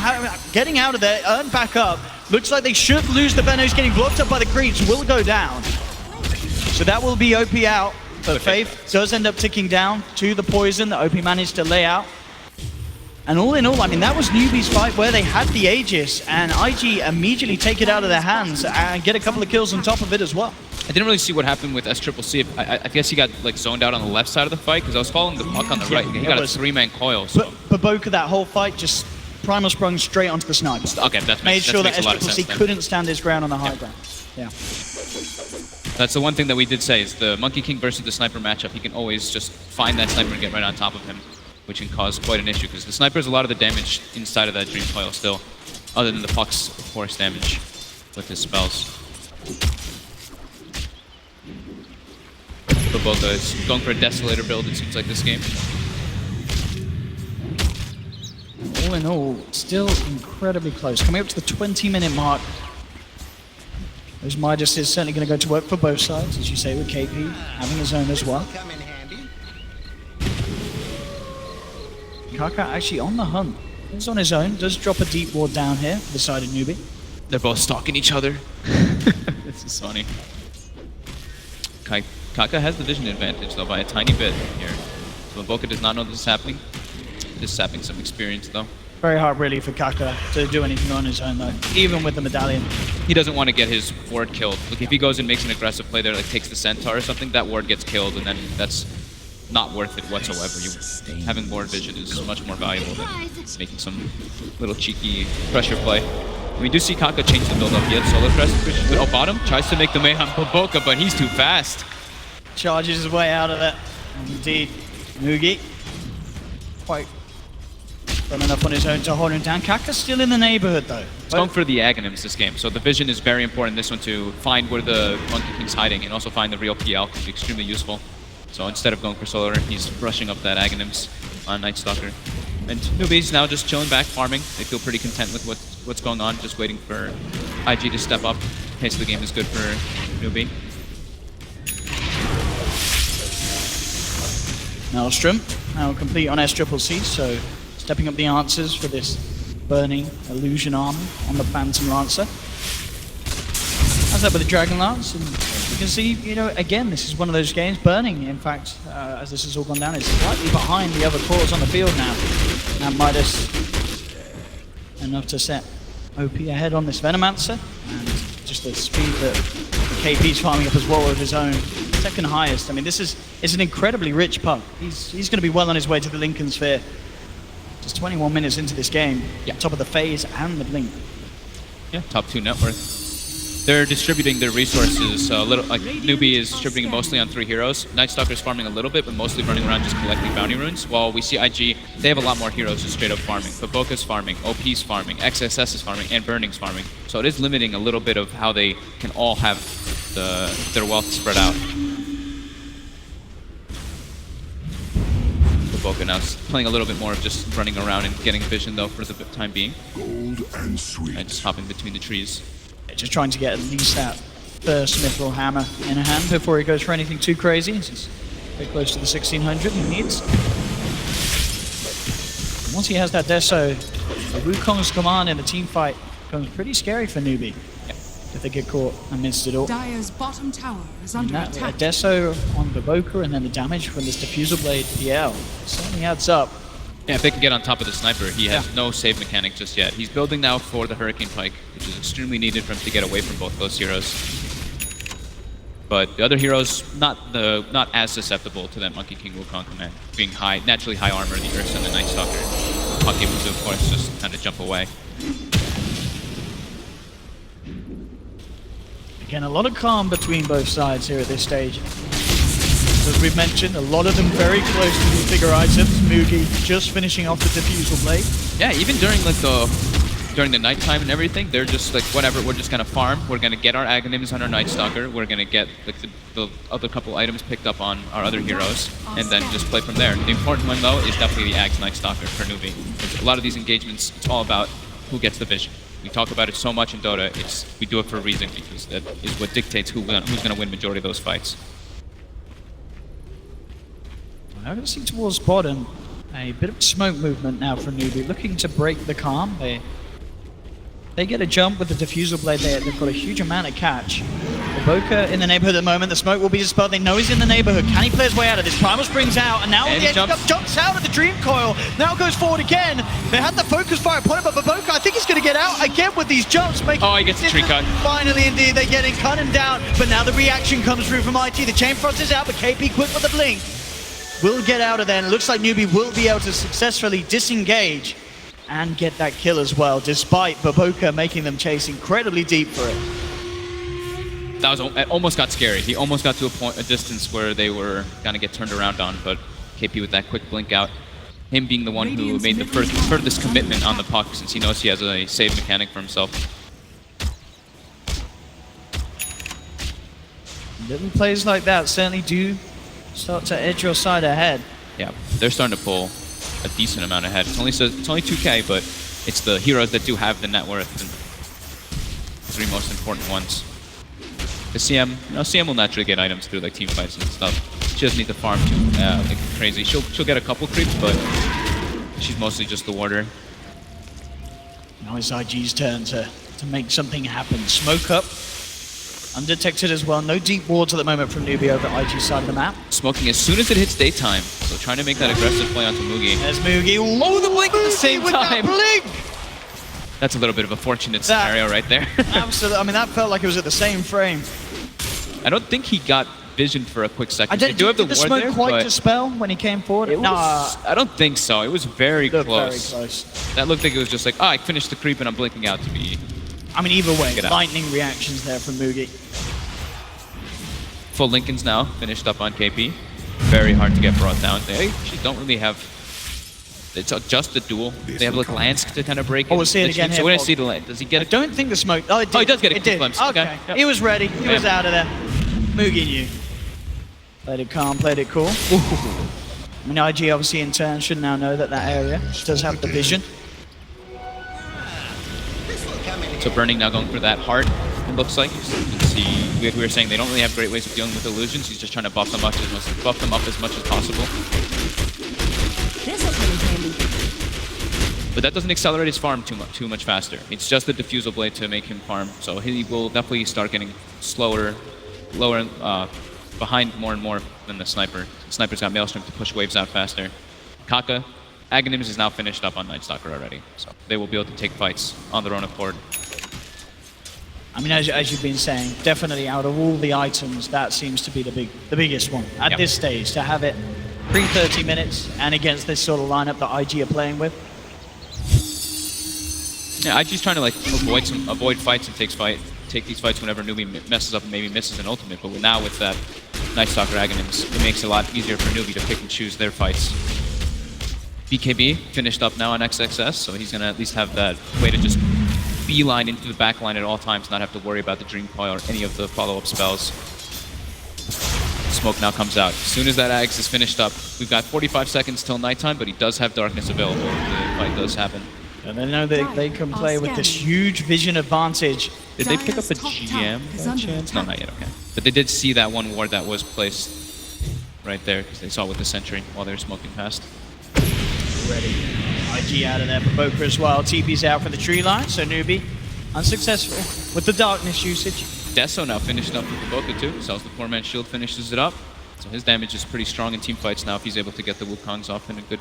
getting out of there, earned back up. Looks like they should lose the Venos, getting blocked up by the creeps, will go down. So that will be OP out, but Faith does end up ticking down to the poison that OP managed to lay out. And all in all, I mean, that was Newbee's fight where they had the Aegis, and IG immediately take it out of their hands and get a couple of kills on top of it as well. I didn't really see what happened with SCCC. I guess he got like zoned out on the left side of the fight because I was following the puck on the right. He got a 3-man coil. So. But bo3 that whole fight just Primal sprung straight onto the sniper. Okay, that made sure that SCCC couldn't stand his ground on the high ground. Yeah. That's the one thing that we did say, is the Monkey King versus the Sniper matchup, he can always just find that Sniper and get right on top of him, which can cause quite an issue, because the Sniper is a lot of the damage inside of that Dream Coil still, other than the Puck's force damage with his spells. bo3 is going for a Desolator build, it seems like, this game. All in all, still incredibly close. Coming up to the 20-minute mark. As Midas is certainly going to go to work for both sides, as you say, with KP having his own as well. Kaka actually on the hunt. He's on his own, does drop a deep ward down here for the side of Newbee. They're both stalking each other. This is funny. Kaka has the vision advantage, though, by a tiny bit here. So bo3 does not know this is happening. Just sapping some experience, though. Very hard, really, for Kaka to do anything on his own, though, even with the medallion. He doesn't want to get his ward killed. Like, if he goes and makes an aggressive play there, like takes the Centaur or something, that ward gets killed, and then that's not worth it whatsoever. Having ward vision is much more valuable than making some little cheeky pressure play. We do see Kaka change the build up. He had Solar Crest, oh, bottom, tries to make the Mayhem bo3, but he's too fast. Charges his way out of that. And indeed, Mugi quite done enough on his own to hold him down. Kaka's still in the neighborhood, though. He's going for the Aghanims this game, so the vision is very important this one to find where the Monkey King's hiding and also find the real PL can be extremely useful. So instead of going for Solar, he's rushing up that Aghanims on Night Stalker. And Newbee's now just chilling back, farming. They feel pretty content with what's going on, just waiting for IG to step up. Pace of the game is good for Newbee. Maelstrom now complete on S-Triple-C, so stepping up the answers for this burning illusion armor on the Phantom Lancer. How's that with the Dragon Lance? And you can see, you know, again, this is one of those games. Burning, in fact, as this has all gone down, is slightly behind the other cores on the field now. Now Midas enough to set OP ahead on this Venomancer, and just the speed that KP's farming up as well with his own second highest. I mean, this is an incredibly rich puck. He's going to be well on his way to the Lincoln Sphere. Just 21 minutes into this game, top of the phase and the blink. Yeah, top 2 net worth. They're distributing their resources a little, like Newbee is distributing mostly on 3 heroes. Night Stalker's farming a little bit, but mostly running around just collecting bounty runes. While we see IG, they have a lot more heroes just straight up farming. But bo3's farming, OP's farming, XSS is farming, and Burning's farming. So it is limiting a little bit of how they can all have their wealth spread out. bo3 now is playing a little bit more of just running around and getting vision, though, for the time being. Gold and sweet. And just hopping between the trees. Just trying to get at least that first Mithril Hammer in a hand before he goes for anything too crazy. He's very close to the 1600 he needs. And once he has that Deso, the Wukong's command in the team fight becomes pretty scary for Newbee. If they get caught amidst it all. Dire's bottom tower is under attack. Deso on the bo3 and then the damage from this Diffusal Blade PL certainly adds up. Yeah, if they can get on top of the Sniper, he has no save mechanic just yet. He's building now for the Hurricane Pike, which is extremely needed for him to get away from both those heroes. But the other heroes, not as susceptible to that Monkey King Wukong command, being naturally high armor, the Ursa and the Night Stalker. Puck able to, of course, just kind of jump away. Again, a lot of calm between both sides here at this stage. As we've mentioned, a lot of them very close to the bigger items. Mugi just finishing off the Diffusal Blade. Yeah, even during during the nighttime and everything, they're just like, whatever, we're just gonna farm. We're gonna get our Aghanims on our Night Stalker. We're gonna get like the other couple items picked up on our other heroes, and then just play from there. The important one though is definitely the Aghs Night Stalker for Newbee. A lot of these engagements, it's all about who gets the vision. We talk about it so much in Dota. We do it for a reason, because that is what dictates who's gonna win majority of those fights. I can see towards bottom a bit of smoke movement now from Newbee, looking to break the calm. They get a jump with the Diffusal Blade there. They've got a huge amount of catch. The bo3 in the neighborhood at the moment. The smoke will be dispelled. They know he's in the neighborhood. Can he play his way out of this? Primal springs out, and now and the edge jumps out of the Dream Coil. Now goes forward again. They had the focus fire upon him, but bo3, I think he's going to get out again with these jumps. Oh, he gets a tree cut. Finally, indeed, they're getting cut him down. But now the reaction comes through from IT. The Chain Frost is out, but KP quick with the blink. Will get out of there, and it looks like Newbee will be able to successfully disengage and get that kill as well, despite bo3 making them chase incredibly deep for it. That was it almost got scary. He almost got to a distance where they were gonna get turned around on, but KP with that quick blink out. Him being the one who made the furthest commitment on the puck since he knows he has a save mechanic for himself. Little plays like that certainly do start to edge your side ahead. Yeah, they're starting to pull a decent amount ahead. It's only 2K, but it's the heroes that do have the net worth and the 3 most important ones. The CM, CM will naturally get items through like team fights and stuff. She doesn't need to farm too like crazy. She'll get a couple creeps, but she's mostly just the warder. Now it's IG's turn to make something happen. Smoke up, undetected as well. No deep wards at the moment from Newbee over at IG's side of the map. Smoking as soon as it hits daytime, so trying to make that aggressive play onto Mugi. There's Mugi. Oh, the blink at the same time. Blink! That's a little bit of a fortunate scenario right there. Absolutely. I mean, that felt like it was at the same frame. I don't think he got vision for a quick second. Did the smoke there, quite dispel when he came forward? I don't think so. It was very close. Very close. That looked like it was just like, I finished the creep and I'm blinking out to be... I mean, either way, lightning reactions there from Mugi. Full Lincoln's now finished up on KP. Very hard to get brought down. They actually don't really have... It's just the duel. They have like Lansk to kind of break. Oh, we'll see it again here. So we're gonna see the Lansk. Does he get it? I don't think the smoke... Oh, it did. Oh, he does get a quick glimpse. Okay. Yep. He was ready. He was out of there. Mugi knew. Played it calm, played it cool. I mean, IG obviously in turn should now know that that area does have the vision. So Burning now going for that heart, it looks like. You can see, we were saying they don't really have great ways of dealing with illusions. He's just trying to buff them up as much as possible. This is really handy. But that doesn't accelerate his farm too much faster. It's just the Diffusal Blade to make him farm. So he will definitely start getting slower, lower, behind more and more than the Sniper. The Sniper's got Maelstrom to push waves out faster. Kaka, Aghanims is now finished up on Night Stalker already. So they will be able to take fights on their own accord. I mean, as you've been saying, definitely out of all the items, that seems to be the biggest one at this stage, to have it pre-30 minutes and against this sort of lineup that IG are playing with. Yeah, IG's trying to like avoid fights and take these fights whenever Newbee messes up and maybe misses an ultimate, but now with that Night Stalker Aghanims, it makes it a lot easier for Newbee to pick and choose their fights. BKB finished up now on XXS, so he's gonna at least have that way to just beeline into the back line at all times, not have to worry about the Dream Coil or any of the follow-up spells. Smoke now comes out. As soon as that Aghs is finished up, we've got 45 seconds till nighttime, but he does have Darkness available if the fight does happen. And they know that they can play with this huge vision advantage. Did they pick up a GM by chance? No, not yet, okay. But they did see that one ward that was placed right there, because they saw with the sentry while they were smoking past. Ready. IG out of there for bo3 as well. TP's out for the tree line, so Newbee unsuccessful with the darkness usage. Deso now finished up with the bo3 too. Sells the 4-man shield, finishes it up. So his damage is pretty strong in team fights now if he's able to get the Wukongs off in a good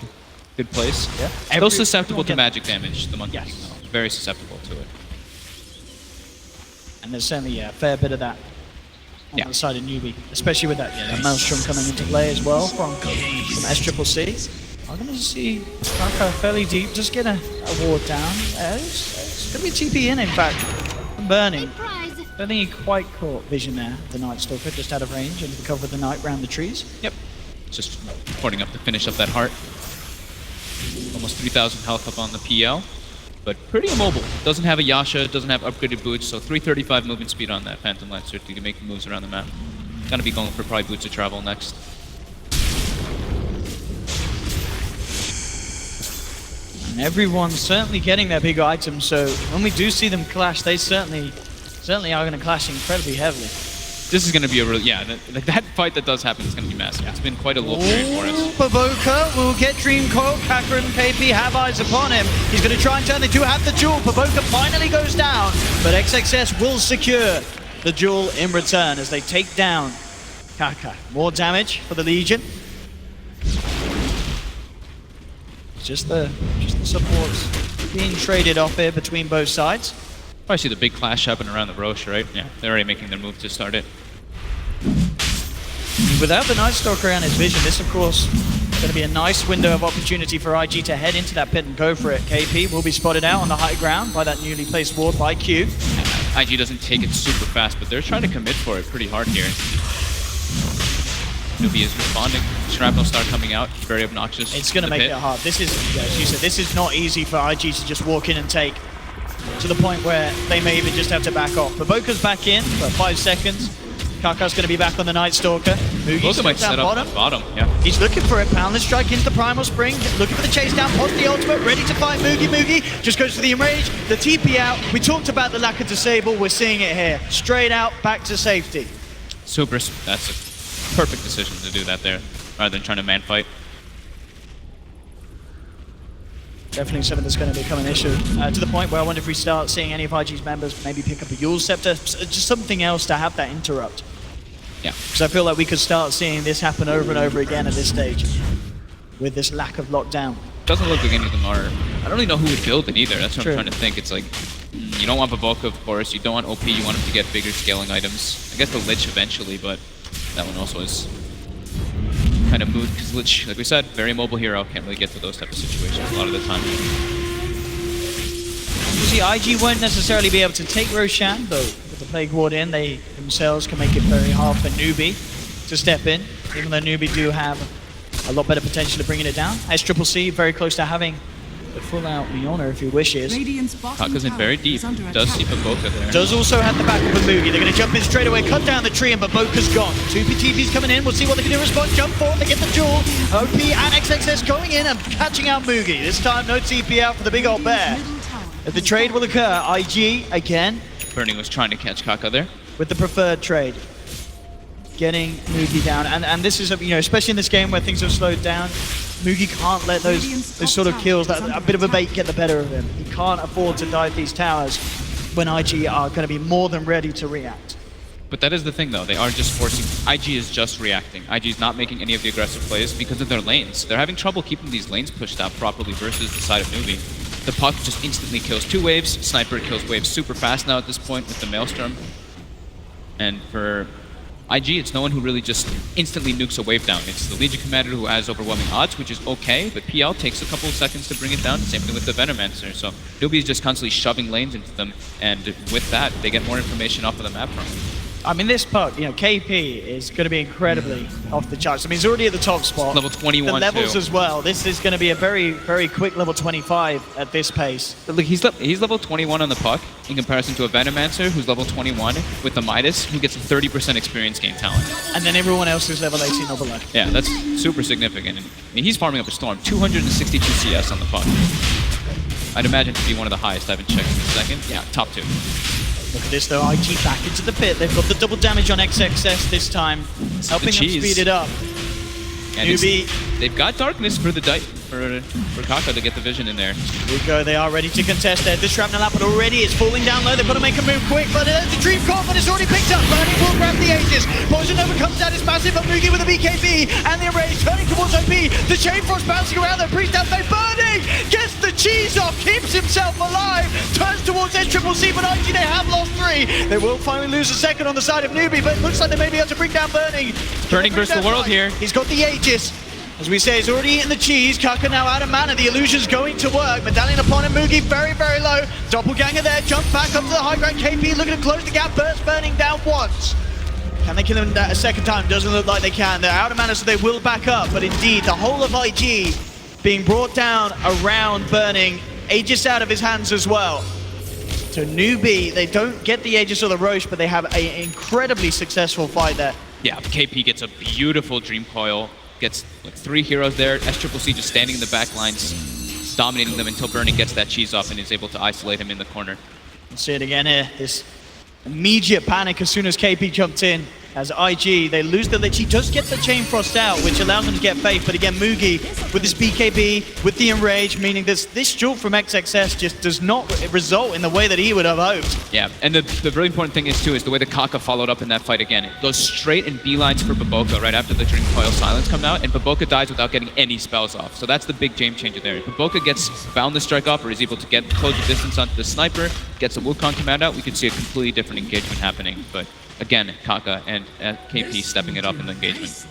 place. Yeah. Still susceptible to magic damage, the Monkey King, though. Very susceptible to it. And there's certainly a fair bit of that on the side of Newbee, especially with that Maelstrom coming into play as well from SCCC. I'm going to see Kaka fairly deep, just get a ward down. It's going to be a TP in fact, from Burning. I don't think he quite caught vision there, the Night Stalker, just out of range into the cover of the night around the trees. Yep. Just porting up to finish up that heart. Almost 3,000 health up on the PL, but pretty immobile. Doesn't have a Yasha, doesn't have upgraded boots, so 335 movement speed on that Phantom Lancer to make moves around the map. Gonna be going for probably boots of travel next. And everyone's certainly getting their big items, so when we do see them clash, they certainly are going to clash incredibly heavily. This is going to be a real, that fight that does happen is going to be massive. It's been quite a low period for us. bo3 will get Dream Coil. Kaka and KP have eyes upon him. He's going to try and turn. They do have the jewel. bo3 finally goes down, but XXS will secure the jewel in return as they take down Kaka. More damage for the Legion. Just the supports being traded off here between both sides. Probably see the big clash happen around the Roche, right? Yeah, they're already making their move to start it. Without the Night Stalker and his vision, this of course is going to be a nice window of opportunity for IG to head into that pit and go for it. KP will be spotted out on the high ground by that newly placed ward by Q. IG doesn't take it super fast, but they're trying to commit for it pretty hard here. Newbee is responding. Shrapnel start coming out. Very obnoxious. It's going to make it hard. This is, as you said, this is not easy for IG to just walk in and take, to the point where they may even just have to back off. But bo3's back in for 5 seconds. KaKa's going to be back on the Night Stalker. Both might set up bottom. Yeah. He's looking for it. Poundless strike into the Primal Spring. Looking for the chase down. Pods the ultimate. Ready to fight Moogie. Moogie just goes for the enrage. The TP out. We talked about the lack of disable. We're seeing it here. Straight out, back to safety. That's a perfect decision to do that there, rather than trying to man fight. Definitely something that's going to become an issue. To the point where I wonder if we start seeing any of IG's members maybe pick up a Yule Scepter. Just something else to have that interrupt. Yeah. Because I feel like we could start seeing this happen over and over again at this stage. With this lack of lockdown. Doesn't look like any of them are. I don't really know who would build it either. That's what True. I'm trying to think. It's like, you don't want Baboka, of course. You don't want OP. You want him to get bigger scaling items. I guess the Lich eventually, but that one also is kind of mood, because Lich, like we said, very mobile hero. Can't really get to those type of situations a lot of the time. You see, IG won't necessarily be able to take Roshan, but with the Plague Ward in, they themselves can make it very hard for Newbee to step in, even though Newbee do have a lot better potential of bringing it down. SCCC very close to having the full-out Leona if he wishes. KaKa's in very deep. Does see Baboka there. Does also have the backup of Moogie. They're going to jump in straight away, cut down the tree, and Baboka's gone. 2 PTVs coming in. We'll see what they can do in response. Jump forward, they get the duel. OP and XXS going in and catching out Moogie. This time, no TP out for the big old bear. If the trade will occur, IG again. Burning was trying to catch KaKa there. With the preferred trade. Getting Moogie down. And this is, especially in this game where things have slowed down, Moogie can't let those sort of kills, a bit of a bait, get the better of him. He can't afford to dive these towers when IG are going to be more than ready to react. But that is the thing, though. They are just forcing... IG is just reacting. IG is not making any of the aggressive plays because of their lanes. They're having trouble keeping these lanes pushed out properly versus the side of Newbee. The puck just instantly kills 2 waves. Sniper kills waves super fast now at this point with the Maelstrom. And for IG, it's no one who really just instantly nukes a wave down. It's the Legion Commander who has overwhelming odds, which is okay, but PL takes a couple of seconds to bring it down. Same thing with the Venomancer. So Newbee is just constantly shoving lanes into them, and with that, they get more information off of the map from it. I mean, this puck, KP is going to be incredibly off the charts. I mean, he's already at the top spot. Level 21 the levels too. as well. This is going to be a very, very quick level 25 at this pace. But look, he's level 21 on the puck in comparison to a Venomancer who's level 21 with the Midas, who gets a 30% experience gain talent. And then everyone else is level 18 or below. Yeah, that's super significant. And, I mean, he's farming up a storm. 262 CS on the puck. I'd imagine to be one of the highest. I haven't checked in a second. Yeah, top 2. Look at this though, IG back into the pit. They've got the double damage on XXS this time, helping them speed it up. And Newbee. They've got Darkness for the for KaKa to get the vision in there. Here we go, they are ready to contest there. The Shrapnel Apple already is falling down low. They've got to make a move quick, but the Dream Corp is already picked up. Burning will grab the Aegis. Poison Nova comes down, it's massive, but Moogie with a BKB, and the Enrage turning towards OP. The Chain Frost bouncing around, the Priest down there. Burning gets the cheese off, keeps himself alive, turns towards SCCC, but IG, they have lost 3. They will finally lose a second on the side of Newbee, but it looks like they may be able to bring down Burning. Burning versus the world here. He's got the Aegis. As we say, he's already eaten the cheese. KaKa now out of mana. The illusion's going to work. Medallion upon him. Moogie very, very low. Doppelganger there. Jump back up to the high ground. KP looking to close the gap. Burst Burning down once. Can they kill him a second time? Doesn't look like they can. They're out of mana, so they will back up. But indeed, the whole of IG being brought down around Burning. Aegis out of his hands as well. So Newbee, they don't get the Aegis or the Roche, but they have an incredibly successful fight there. Yeah, KP gets a beautiful Dream Coil. Gets like 3 heroes there. SCCC just standing in the back lines, dominating them until Burning gets that cheese off and is able to isolate him in the corner. Let's see it again here. This immediate panic as soon as KP jumped in. As IG, they lose the Lich. He does get the Chain Frost out, which allows them to get Faith. But again, Moogie with this BKB, with the Enrage, meaning this duel from XXS just does not result in the way that he would have hoped. Yeah, and the really important thing is, too, is the way that KaKa followed up in that fight again. It goes straight in beelines for Baboka right after the Dream Coil Silence come out, and Baboka dies without getting any spells off. So that's the big game changer there. If Baboka gets Boundless Strike off, or is able to get close the distance onto the Sniper, gets a Wukong command out, we could see a completely different engagement happening. But again, KaKa and KP stepping it up in the engagement.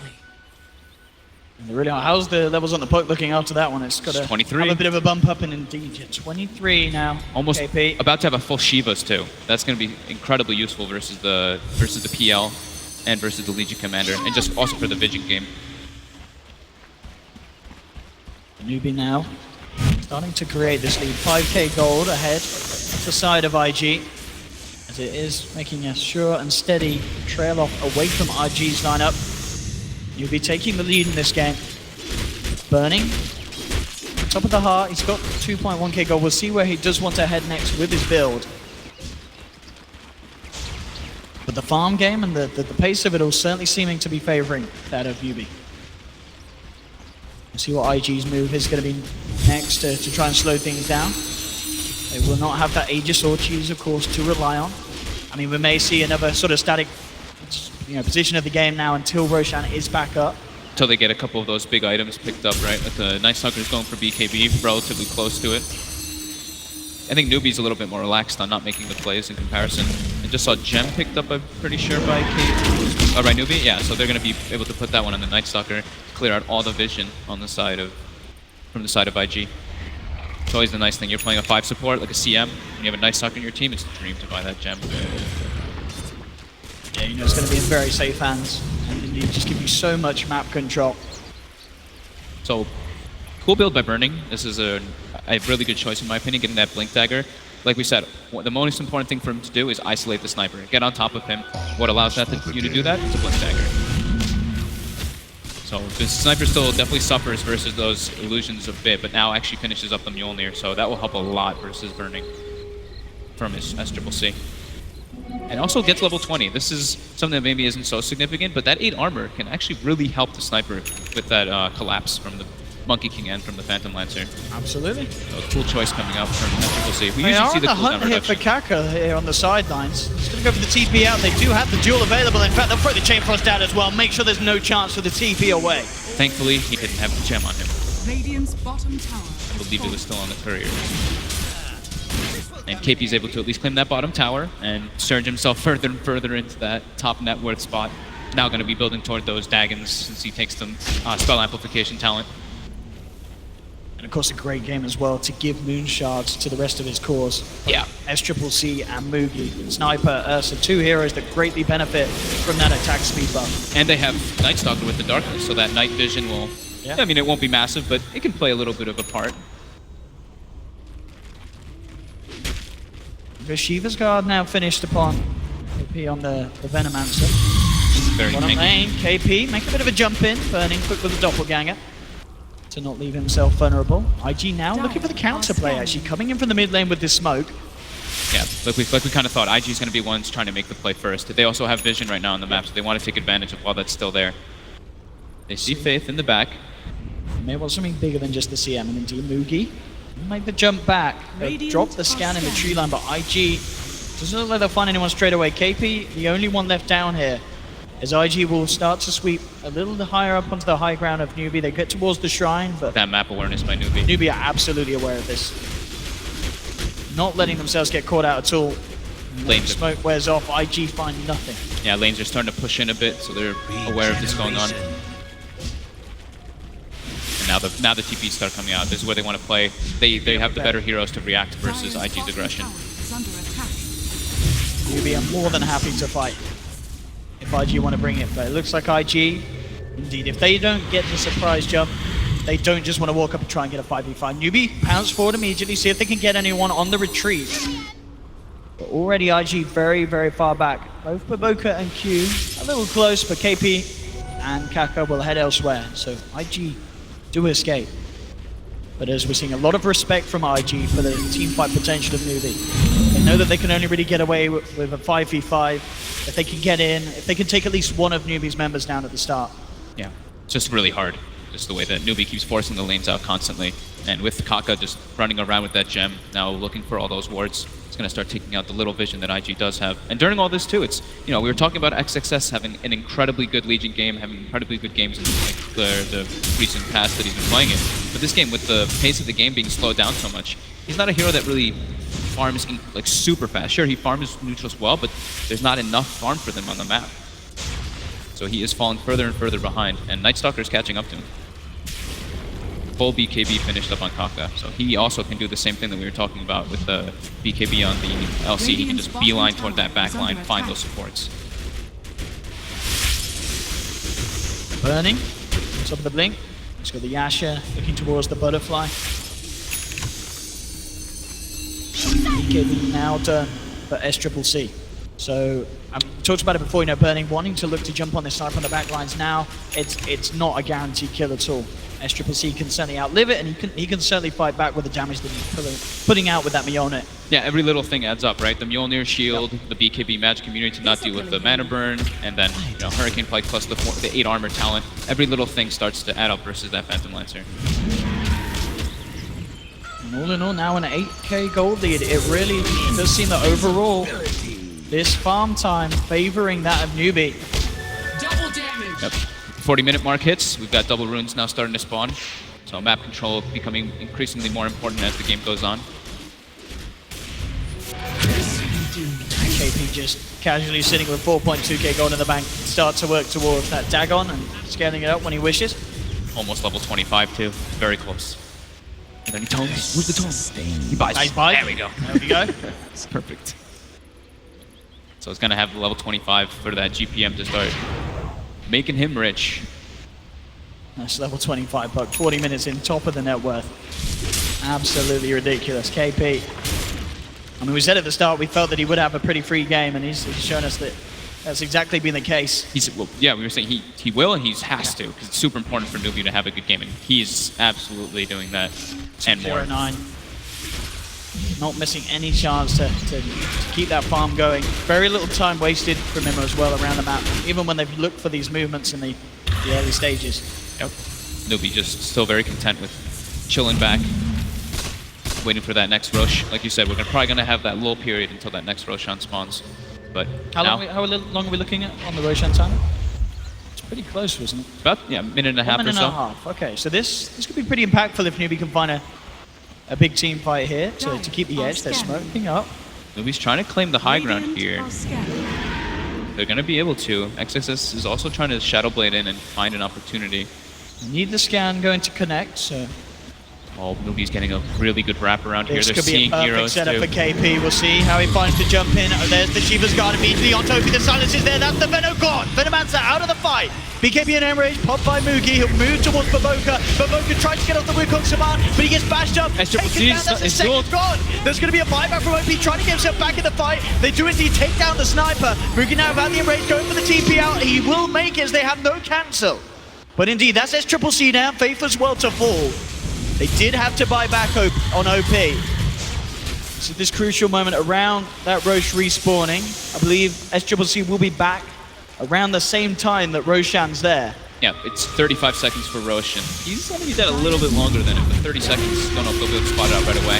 And really, how's the levels on the poke looking after that one? It's got to 23. have a bit of a bump up, and indeed, yeah, 23 now. Almost KP. about to have a full Shivas too. That's going to be incredibly useful versus the PL and versus the Legion Commander, and just also for the Vision game. Newbee now starting to create this lead. 5k gold ahead to the side of IG, as it is making a sure and steady trail off away from IG's lineup. Newbee taking the lead in this game. Burning. Top of the heart, he's got 2.1k gold. We'll see where he does want to head next with his build. But the farm game and the pace of it all certainly seeming to be favoring that of Newbee. We'll see what IG's move is going to be next to try and slow things down. They will not have that Aegis Orchies, of course, to rely on. I mean, we may see another sort of static position of the game now until Roshan is back up. Until they get a couple of those big items picked up, right? With the Night Stalker's going for BKB, relatively close to it. I think Newbee's a little bit more relaxed on not making the plays in comparison. I just saw Gem picked up, I'm pretty sure, by by Newbee. Yeah, so they're going to be able to put that one on the Night Stalker, clear out all the vision on the side of, from the side of IG. It's always the nice thing. You're playing a 5 support, like a CM, and you have a Night Stalker in your team, it's a dream to buy that Gem. Yeah, you know it's going to be in very safe hands, and indeed just give you so much map control. So, cool build by Burning. This is a really good choice in my opinion, getting that Blink Dagger. Like we said, the most important thing for him to do is isolate the sniper. Get on top of him. What allows you to do that is a Blink Dagger. So the sniper still definitely suffers versus those illusions a bit, but now actually finishes up the Mjolnir, so that will help a lot versus Burning from his SCCC. And also gets level 20. This is something that maybe isn't so significant, but that 8 armor can actually really help the sniper with that collapse from the Monkey King and from the Phantom Lancer. Absolutely. So cool choice coming up from SCCC. We They usually are see on the the cooldown hunt here for reduction. Kaka here on the sidelines. He's going to go for the TP out. They do have the duel available. In fact, they'll throw the Chain Frost out as well. Make sure there's no chance for the TP away. Thankfully, he didn't have the gem on him. Radiant's bottom tower. I believe it was still on the courier. And KP's able to at least claim that bottom tower and surge himself further and further into that top net worth spot. Now going to be building toward those Daggons since he takes them spell amplification talent. And of course, a great game as well to give Moon Shards to the rest of his cores. Yeah. SCCC and Moogie. Sniper, Ursa, 2 heroes that greatly benefit from that attack speed buff. And they have Night Stalker with the darkness, so that night vision will... Yeah. I mean, it won't be massive, but it can play a little bit of a part. The Shiva's Guard now finished upon KP on the Venomancer. Very Bottom tanky. lane, KP, make a bit of a jump in, Burning quick with the Doppelganger to not leave himself vulnerable. IG now looking for the counterplay, actually, coming in from the mid lane with this smoke. Yeah, like we kind of thought, IG's going to be ones trying to make the play first. They also have vision right now on the map, so they want to take advantage of while that's still there. They see Faith in the back. May want something bigger than just the CM, and indeed Moogie make the jump back. They'll drop the scan in the tree line, but IG doesn't look like they'll find anyone straight away. KP, the only one left down here, as IG will start to sweep a little higher up onto the high ground of Newbee. They get towards the shrine, but That map awareness by Newbee. Newbee are absolutely aware of this. Not letting themselves get caught out at all. Lane. Smoke wears off, IG find nothing. Yeah, lanes are starting to push in a bit, so they're aware of this going on. And now the TPs start coming out. This is where they want to play. They have the better heroes to react versus IG's aggression. Newbee are more than happy to fight if IG want to bring it, but it looks like IG, indeed, if they don't get the surprise jump, they don't just want to walk up and try and get a 5v5. Newbee pounce forward immediately, see if they can get anyone on the retreat. But already IG very, very far back. Both bo3 and Q a little close, but KP and Kaka will head elsewhere. So IG do escape. But as we're seeing a lot of respect from IG for the team fight potential of Newbee. They know that they can only really get away with a 5v5 if they can get in, if they can take at least one of Newbee's members down at the start. Yeah, it's just really hard. Just the way that Newbee keeps forcing the lanes out constantly. And with Kaka just running around with that gem, now looking for all those wards, it's going to start taking out the little vision that IG does have. And during all this too, it's, you know, we were talking about XXS having an incredibly good Legion game, having incredibly good games in the recent past that he's been playing it. But this game, with the pace of the game being slowed down so much, he's not a hero that really farms like super fast. Sure, he farms neutrals well, but there's not enough farm for them on the map. So he is falling further and further behind, and Night Stalker is catching up to him. full BKB finished up on Kaka. So he also can do the same thing that we were talking about with the BKB on the LC. He can just beeline toward that back line, find those supports. Burning, top of the blink. Let's go the Yasha, looking towards the butterfly. BKB now done for SCCC. So, we talked about it before, you know, Burning wanting to look to jump on this sniper on the back lines now. It's not a guaranteed kill at all. SCCC can certainly outlive it, and he can certainly fight back with the damage that he's putting out with that Mjolnir. Yeah, every little thing adds up, right? The Mjolnir shield, the BKB magic immunity to not deal with the mana burn, and then, you know, Hurricane Pike plus the 8 armor talent. Every little thing starts to add up versus that Phantom Lancer. And all in all, now an 8k gold lead. It really does seem that overall, this farm time favoring that of Newbee. Double damage. Yep. 40-minute mark hits. We've got double runes now starting to spawn. So map control becoming increasingly more important as the game goes on. KP just casually sitting with 4.2k gold in the bank. Start to work towards that Dagon and scaling it up when he wishes. Almost level 25 too. Very close. Are there any tomes? Where's the tome? He buys. Nice buy. There we go. There we go. It's perfect. So it's going to have level 25 for that GPM to start making him rich. That's level 25 puck, 40 minutes in, top of the net worth. Absolutely ridiculous. KP. I mean, we said at the start we felt that he would have a pretty free game, and he's shown us that that's exactly been the case. Well, yeah, we were saying he will and he has to, because it's super important for Newbee to have a good game, and he's absolutely doing that and more. 0-9. Not missing any chance to keep that farm going. Very little time wasted from him as well around the map, even when they've looked for these movements in the early stages. Yep. Newbee just still very content with chilling back, waiting for that next Rosh. Like you said, we're probably going to have that lull period until that next Roshan spawns. But how long are we looking at on the Roshan time? It's pretty close, wasn't it? About, yeah, a minute and a half or so. 1 minute and a half. Okay, so this could be pretty impactful if Newbee can find a big team fight here to keep the edge. They're smoking up. Newbee's trying to claim the high ground here. They're going to be able to. XXS is also trying to Shadow Blade in and find an opportunity. Need the scan going to connect, so... Oh, Newbee's getting a really good wrap around here. This They're could be a seeing perfect heroes setup too. for KP. We'll see how he finds to jump in. Oh, there's the Shiva's Guard immediately on Toby. The silence is there. That's the Venom gone. Venomancer out of the fight. BKB and Enrage popped by Mugi. He'll move towards Baboka. Baboka tries to get off the Wukong command, but he gets bashed up. Taken down. That's the second gone. There's going to be a buyback from OP trying to get himself back in the fight. They do indeed take down the sniper. Mugi now without the Enrage going for the TP out. He will make it as they have no cancel. But indeed, that's SCCC now. Faith as well to fall. They did have to buy back on OP. So this crucial moment around that Roche respawning. I believe SCCC will be back around the same time that Roshan's there. Yeah, it's 35 seconds for Roche, and he's going to be dead a little bit longer than it, but 30 seconds, don't know if they'll be able to spot it out right away.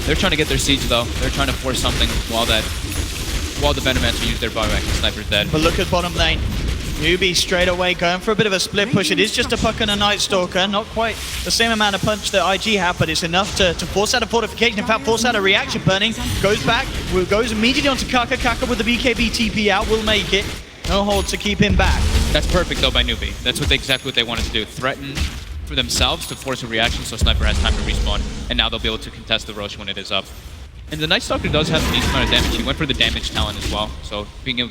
They're trying to get their siege though. They're trying to force something while the Venomancer use their buyback. The sniper's dead. But look at bottom lane. Newbee straight away going for a bit of a split push. It is just a puck and a Night Stalker. Not quite the same amount of punch that IG have, but it's enough to force out a fortification. In fact, force out a reaction. Burning goes back, goes immediately onto Kaka. Kaka with the BKB TP out will make it. No hold to keep him back. That's perfect though by Newbee. That's exactly what they wanted to do. Threaten for themselves to force a reaction so Sniper has time to respawn, and now they'll be able to contest the Roche when it is up. And the Night Stalker does have a decent amount of damage. He went for the damage talent as well, so being able,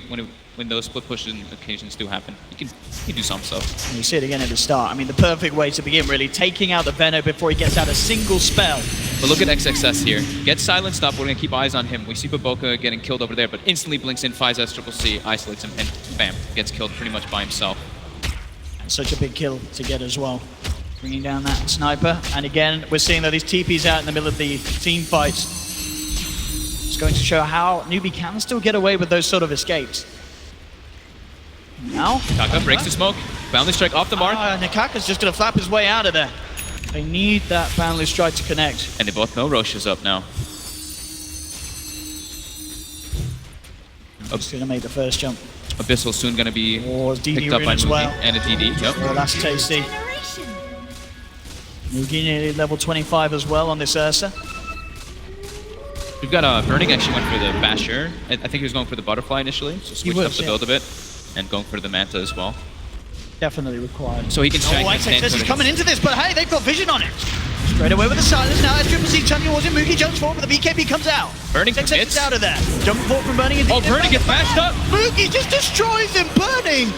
when those split pushes occasions do happen, he can do some stuff. And you see it again at the start. I mean, the perfect way to begin, really, taking out the Venom before he gets out a single spell. But look at XXS here. Gets silenced up, we're going to keep eyes on him. We see Baboka getting killed over there, but instantly blinks in, finds SCCC, isolates him, and bam, gets killed pretty much by himself. And such a big kill to get as well. Bringing down that sniper. And again, we're seeing that these TPs out in the middle of the team fights. It's going to show how Newbee can still get away with those sort of escapes. Now, Kaka breaks the smoke. Boundless Strike off the mark. Nakaka's just going to flap his way out of there. They need that Boundless Strike to connect. And they both know Roche is up now. Just going to make the first jump. Abyssal soon going to be picked up by as Mugi well. and a DD. Yep. Oh, that's tasty. Mugi nearly level 25 as well on this Ursa. We've got Burning actually went for the Basher. I think he was going for the Butterfly initially, so switched up the build a bit. And going for the Manta as well. definitely required. So he can strike Oh, and stand XXS is for coming into this, but hey, they've got vision on it. Straight away with the silence now as Triple C turning towards him. Moogie jumps forward, but the BKB comes out. Burning XXS commits. is out of there. Jumping forward from Burning. Oh, Burning gets mashed up. Moogie just destroys him. Burning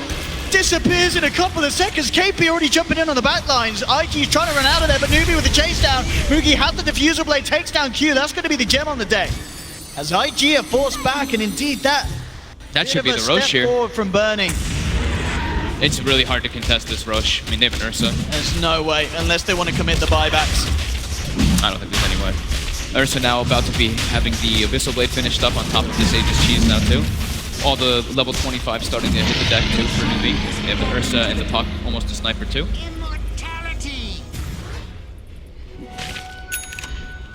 disappears in a couple of seconds. KP already jumping in on the back lines. IG's trying to run out of there, but Newbee with the chase down. Moogie has the diffuser blade, takes down Q. That's going to be the gem on the day. As IG are forced back, and indeed that should be the step Roche here. forward from Burning. It's really hard to contest this Roche. I mean, they have an Ursa. There's no way, unless they want to commit the buybacks. I don't think there's any way. Ursa now about to be having the Abyssal Blade finished up on top of this Aegis Cheese now too. All the level 25 starting to hit the deck too for Newbee. They have the Ursa and the Puck, almost a sniper too.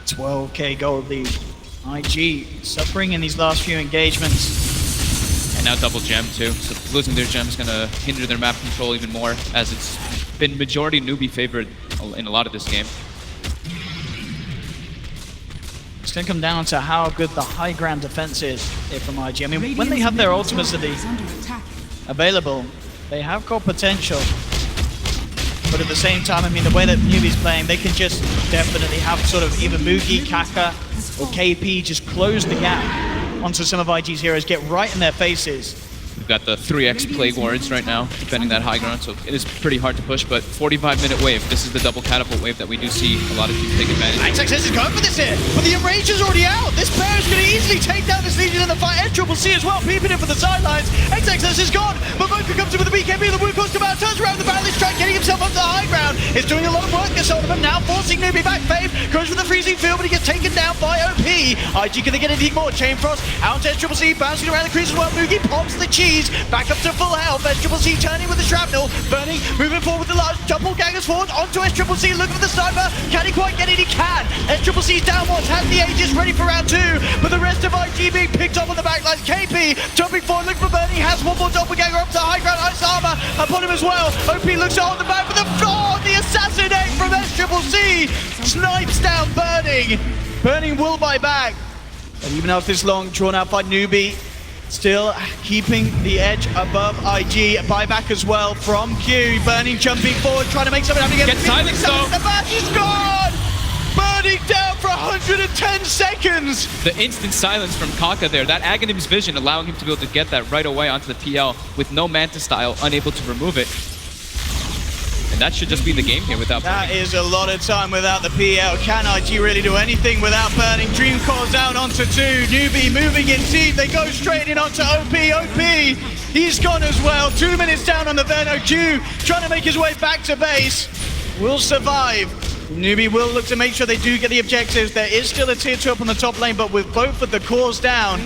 12k gold lead. IG suffering in these last few engagements. And now double gem too. So losing their gem is going to hinder their map control even more, as it's been majority Newbee favored in a lot of this game. It's going to come down to how good the high ground defense is here from IG. I mean, when they have their ultimates available, they have got potential. But at the same time, I mean, the way that Newbee's playing, they can just definitely have sort of either Moogie, Kaka, or KP just close the gap onto some of IG's heroes, get right in their faces. We've got the 3x Plague Wards right now, defending that high ground, so it is pretty hard to push, but 45-minute wave. This is the double catapult wave that we do see a lot of teams take advantage of. XXS is going for this here, but the Enrager's already out. This pair is going to easily take down this Legion in the fight. Triple C as well, peeping in for the sidelines. XXS is gone, but bo3 comes in with the BKB. The Wukong's come out, turns around the battle strike, getting himself up to the high ground. It's doing a lot of work, gets hold of him now, forcing Newbee back. Fave goes for the freezing field, but he gets taken down by OP. IG gonna get anything more. Chain Frost out to Triple C, bouncing around the crease as well. Moogie pops the cheese, back up to full health. Triple C turning with the shrapnel. Burning, moving forward with the large double gangers forward onto Triple C, looking for the sniper. Can he quite get it? He can. Triple C's down once, has the Aegis ready for round two, but the rest of IG being picked up on the backlines. KP jumping forward, looking for Burning, has one more doppelganger up to high ground, ice armor upon him as well. OP looks to hold the back, but the assassinate from Triple C snipes down Burning. Burning will buy back, and even after this long drawn out fight, Newbee still keeping the edge above IG. Buyback as well from Q. Burning jumping forward, trying to make something happen again. Get silenced though. The bash is gone! Burning down for 110 seconds! The instant silence from Kaka there, that Aghanim's vision allowing him to be able to get that right away onto the PL with no Manta style, unable to remove it. And that should just be the game here without That Burning. is a lot of time without the PL. Can IG really do anything without Burning? Dream calls down onto two. Newbee moving in deep. They go straight in onto OP. OP, he's gone as well. 2 minutes down on the Verno. Q trying to make his way back to base. Will survive. Newbee will look to make sure they do get the objectives. There is still a tier 2 up on the top lane, but with both of the cores down,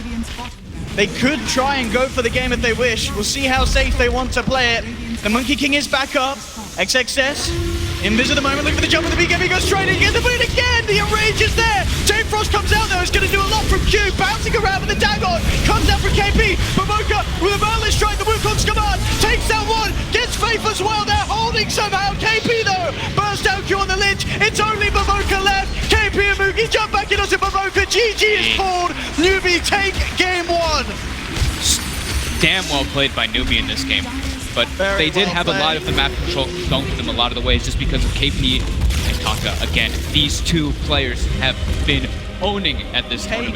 they could try and go for the game if they wish. We'll see how safe they want to play it. The Monkey King is back up. XXS, Invis at the moment, looking for the jump with the BKB, goes straight in, gets the bullet again, the enrage is there. Chain Frost comes out though, it's going to do a lot from Q, bouncing around with the Dagon, comes out from KP, Momoka with a Merlin strike, the Wukong's command, takes out one, gets Faith as well, they're holding somehow, KP though, burst down Q on the Lynch, it's only Momoka left, KP and Moogie jump back in onto Momoka, GG is pulled, Newbee take game one. Damn well played by Newbee in this game. But Very they did well have played. a lot of the map control going for them a lot of the ways just because of KP and Kaka. Again, these two players have been owning at this tournament.